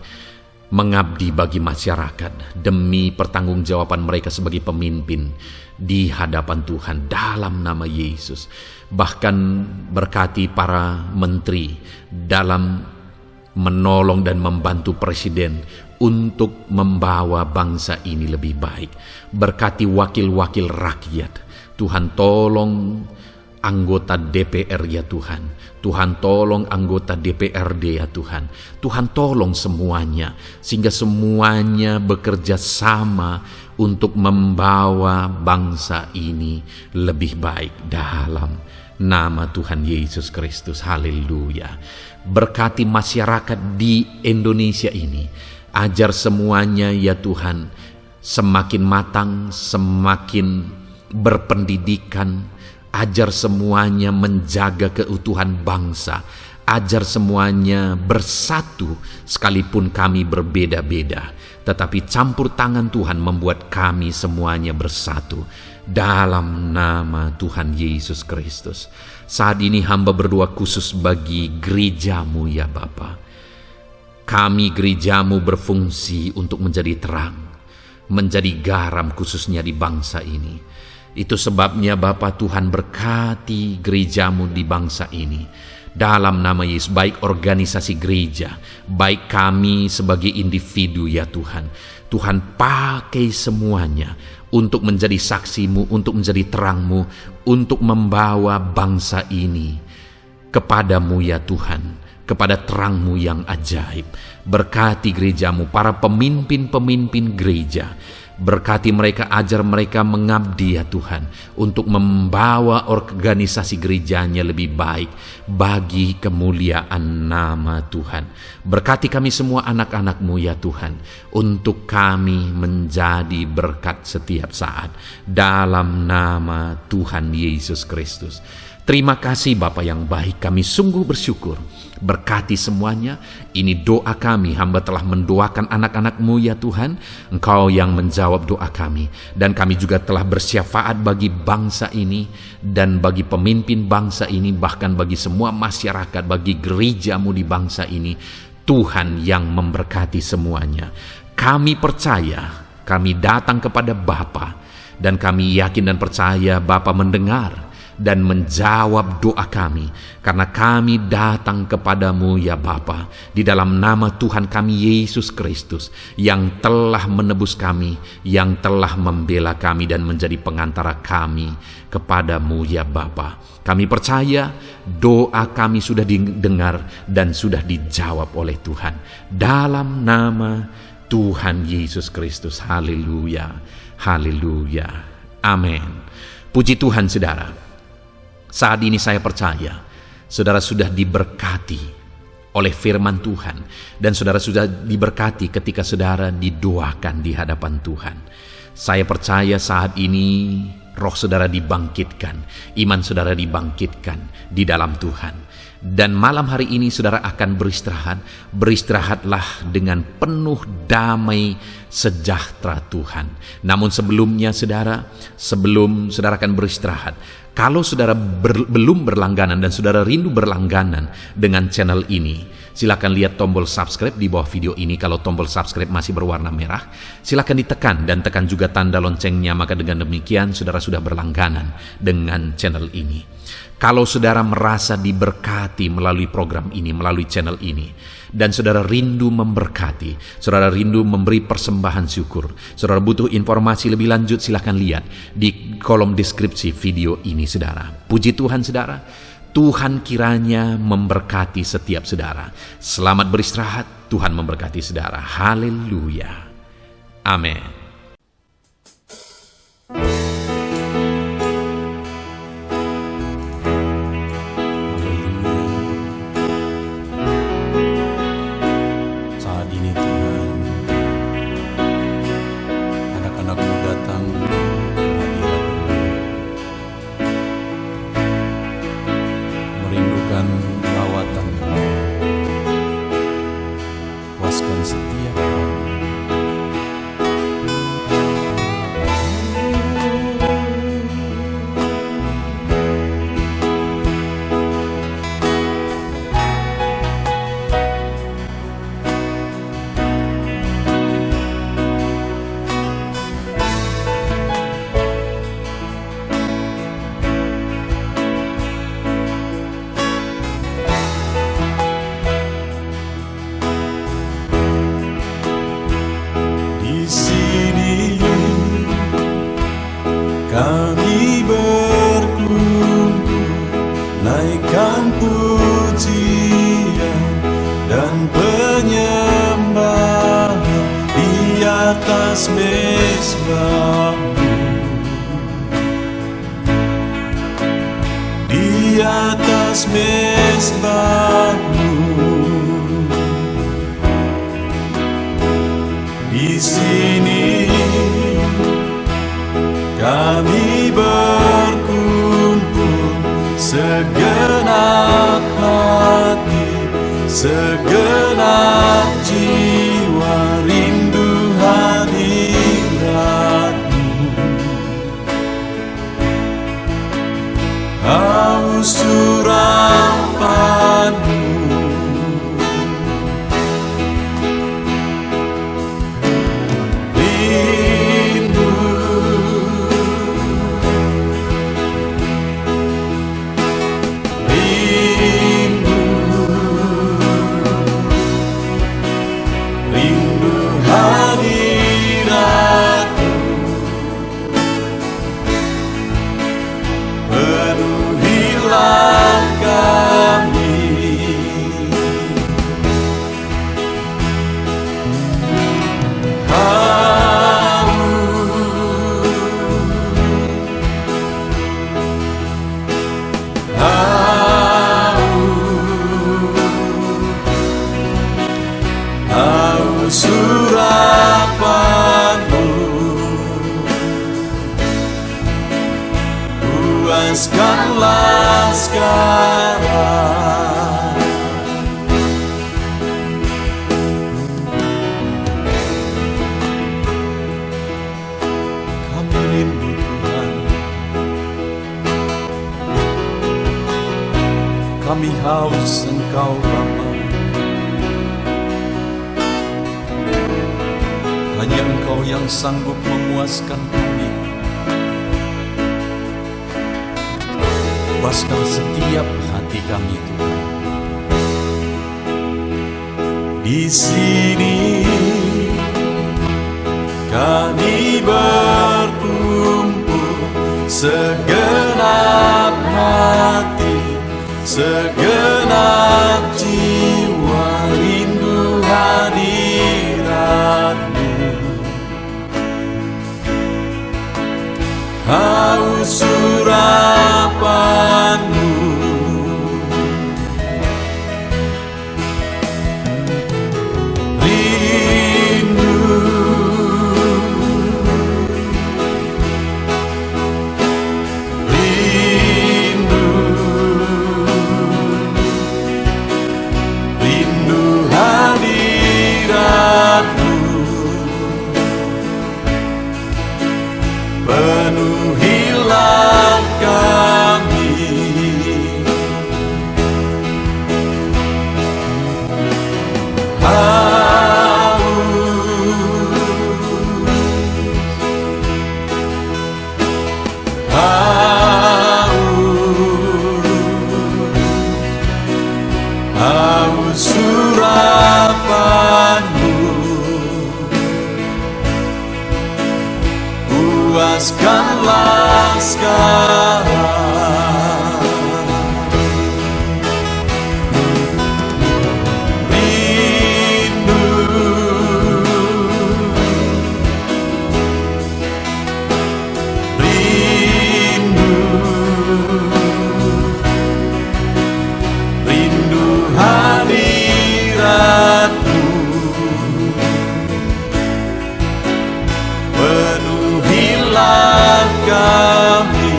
mengabdi bagi masyarakat demi pertanggungjawaban mereka sebagai pemimpin di hadapan Tuhan dalam nama Yesus. Bahkan berkati para menteri dalam menolong dan membantu presiden untuk membawa bangsa ini lebih baik. Berkati wakil-wakil rakyat. Tuhan tolong anggota DPR ya Tuhan. Tuhan tolong anggota DPRD ya Tuhan. Tuhan tolong semuanya, sehingga semuanya bekerja sama untuk membawa bangsa ini lebih baik dalam nama Tuhan Yesus Kristus. Haleluya. Berkati masyarakat di Indonesia ini. Ajar semuanya ya Tuhan semakin matang, semakin berpendidikan. Ajar semuanya menjaga keutuhan bangsa. Ajar semuanya bersatu sekalipun kami berbeda-beda. Tetapi campur tangan Tuhan membuat kami semuanya bersatu. Dalam nama Tuhan Yesus Kristus. Saat ini hamba berdoa khusus bagi gerejamu ya Bapa. Kami gerejamu berfungsi untuk menjadi terang, menjadi garam khususnya di bangsa ini. Itu sebabnya Bapa Tuhan berkati gerejamu di bangsa ini. Dalam nama Yesus, baik organisasi gereja, baik kami sebagai individu ya Tuhan. Tuhan pakai semuanya untuk menjadi saksimu, untuk menjadi terangmu, untuk membawa bangsa ini kepadamu ya Tuhan, kepada terangmu yang ajaib. Berkati gerejamu, para pemimpin-pemimpin gereja. Berkati mereka, ajar mereka mengabdi ya Tuhan, untuk membawa organisasi gerejanya lebih baik bagi kemuliaan nama Tuhan. Berkati kami semua anak-anak-Mu ya Tuhan, untuk kami menjadi berkat setiap saat dalam nama Tuhan Yesus Kristus. Terima kasih Bapa yang baik, kami sungguh bersyukur. Berkati semuanya, ini doa kami, hamba telah mendoakan anak-anak-Mu ya Tuhan, Engkau yang menjawab doa kami. Dan kami juga telah bersyafaat bagi bangsa ini, dan bagi pemimpin bangsa ini, bahkan bagi semua masyarakat, bagi gereja-Mu di bangsa ini. Tuhan yang memberkati semuanya. Kami percaya, kami datang kepada Bapa, dan kami yakin dan percaya Bapa mendengar dan menjawab doa kami, karena kami datang kepadamu ya Bapa, di dalam nama Tuhan kami Yesus Kristus, yang telah menebus kami, yang telah membela kami dan menjadi pengantara kami kepadamu ya Bapa. Kami percaya doa kami sudah didengar dan sudah dijawab oleh Tuhan, dalam nama Tuhan Yesus Kristus. Haleluya, haleluya, amin. Puji Tuhan saudara. Saat ini saya percaya saudara sudah diberkati oleh firman Tuhan, dan saudara sudah diberkati ketika saudara didoakan di hadapan Tuhan. Saya percaya saat ini roh saudara dibangkitkan, iman saudara dibangkitkan di dalam Tuhan. Dan malam hari ini saudara akan beristirahat. Beristirahatlah dengan penuh damai sejahtera Tuhan. Namun sebelumnya saudara, sebelum saudara akan beristirahat, kalau saudara belum berlangganan dan saudara rindu berlangganan dengan channel ini, silakan lihat tombol subscribe di bawah video ini. Kalau tombol subscribe masih berwarna merah, silakan ditekan dan tekan juga tanda loncengnya. Maka dengan demikian saudara sudah berlangganan dengan channel ini. Kalau saudara merasa diberkati melalui program ini, melalui channel ini, dan saudara rindu memberkati, saudara rindu memberi persembahan syukur, saudara butuh informasi lebih lanjut, silakan lihat di kolom deskripsi video ini saudara. Puji Tuhan saudara, Tuhan kiranya memberkati setiap saudara. Selamat beristirahat, Tuhan memberkati saudara. Haleluya. Amin. Setiap hari kami berkumpul, naikkan pujian dan penyembahan di atas mezbah-Mu, di atas mezbah-Mu. Di sini kami berkumpul, segenap hati, segenap jiwa, rindu hadirat-Mu, haus urapan-Mu. Urapan-Mu, puaskanlah sekarang. Kami rindu Tuhan, kami haus Engkau Bapa. Hanya Engkau yang sanggup memuaskan kami. Puaskan setiap hati kami Tuhan. Di sini kami berkumpul, segenap hati, segenap jiwa, rindu hadirat-Mu, haus urapan-Mu. penuhilah kami. Haus surapanmu, puaskanlah sekarang. Rindu, rindu, rindu hadiratmu, penuhilah kami.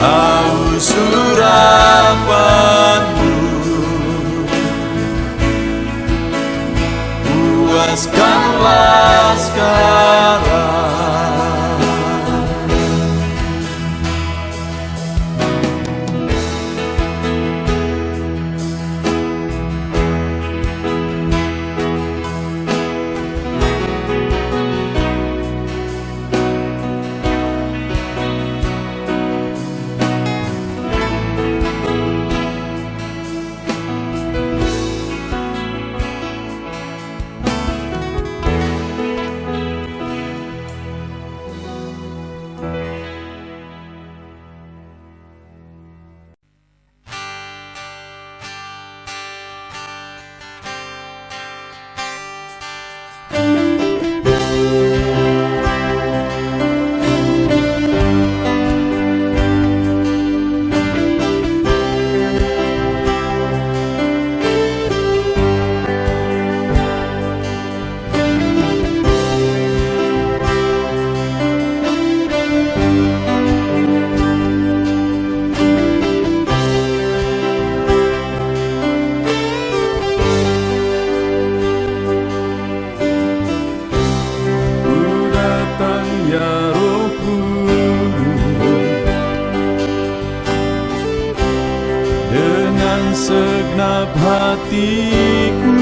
Haus surapanmu, puaskanlah sekarang. Segenap hatiku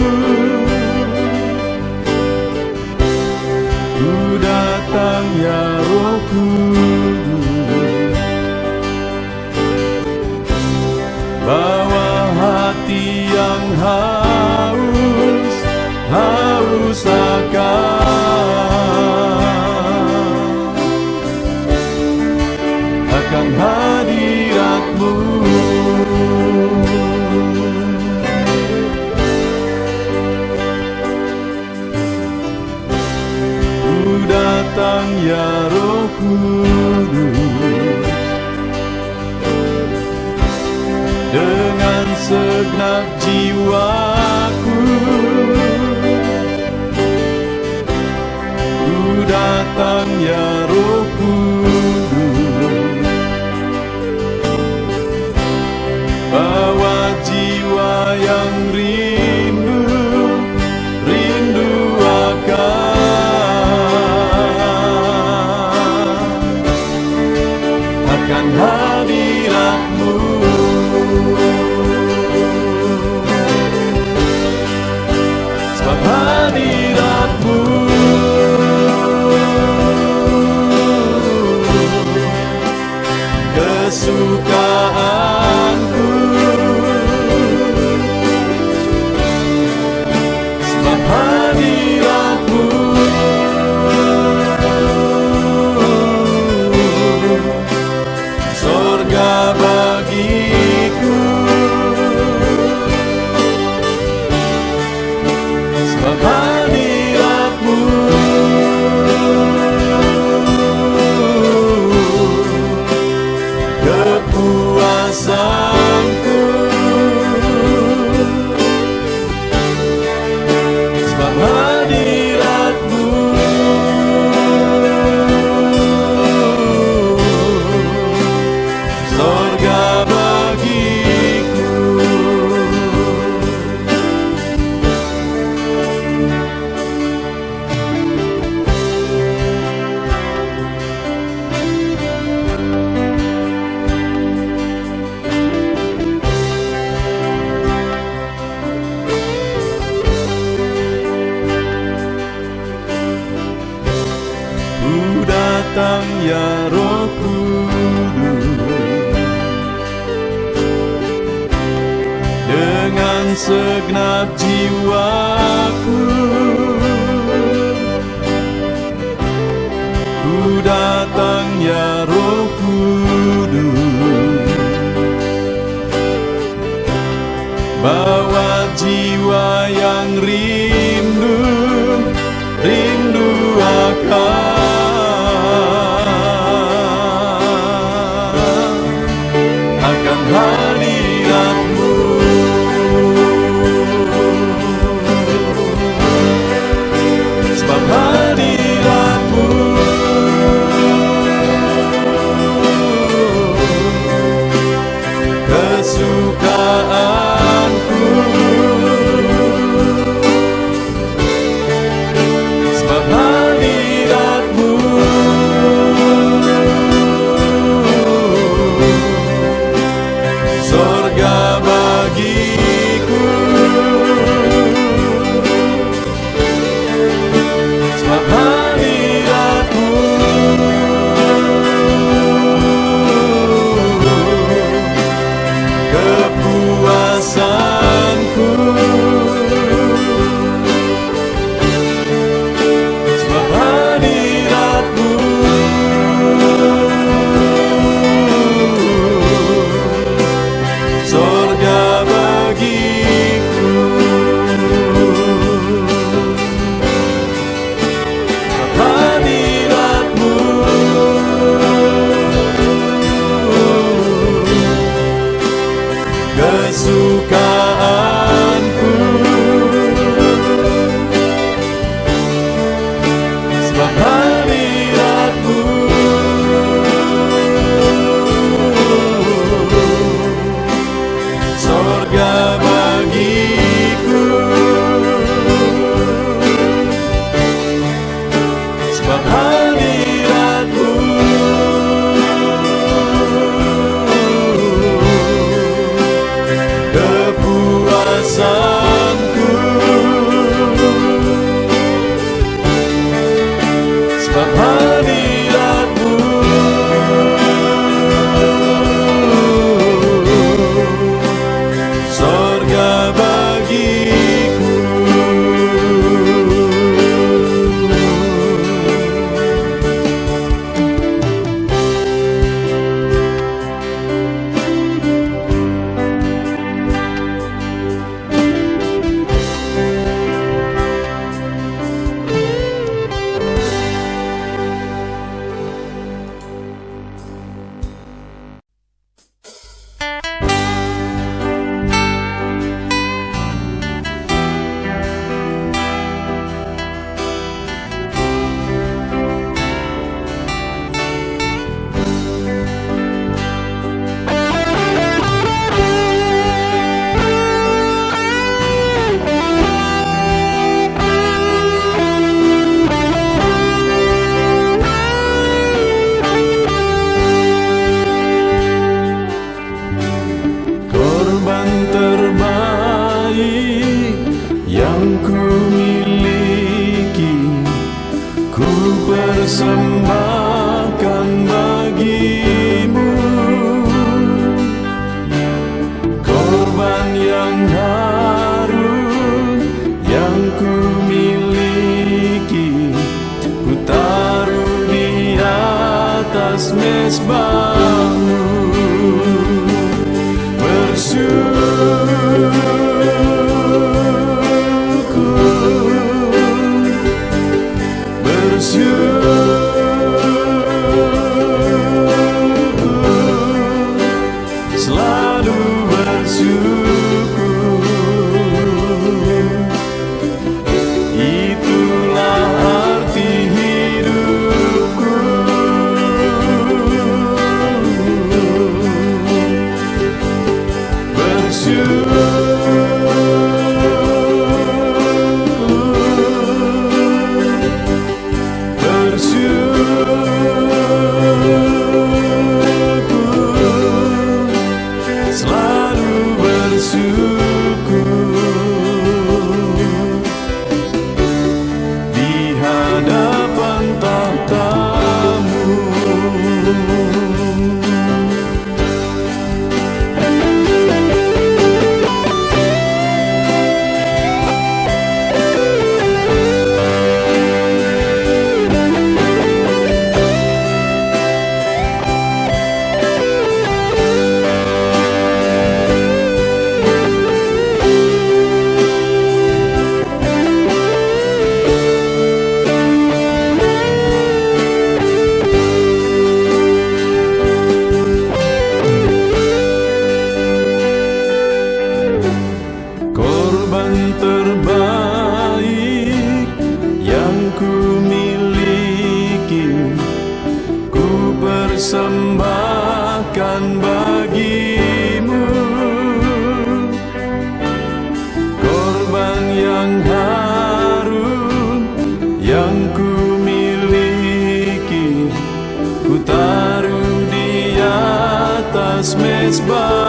ku datang ya Roh Kudus, bawa hati yang haus akan hadirat-Mu. Datang ya Roh Kudus, dengan segenap jiwaku ku datang ya Roh Kudus, bawa jiwa yang rindu akan hadirat-Mu. Sebab hadirat-Mu datang ya Roh Kudus, dengan segenap jiwaku ku datang ya Roh Kudus, bawa jiwa yang rindu akan hadirat-Mu. Sebab hadirat-Mu kesukaanku, sebab hadirat-Mu sorga bagiku, sebab hadirat-Mu kepuasanku, sebab hadirat-Mu sorga bagiku, sebab hadirat-Mu kesukaanku, sebab hadirat-Mu sorga bagiku, sebab hadirat-Mu kepuasanku, sebab hadirat-Mu sorga bagiku. Korban terbaik yang ku miliki, ku persembahkan bagi-Mu. Korban yang harum yang ku miliki, ku taruh di atas mezbah-Mu. Selalu bersyukur, itulah arti hidupku. Di hadapan tahta-Mu atas mezbah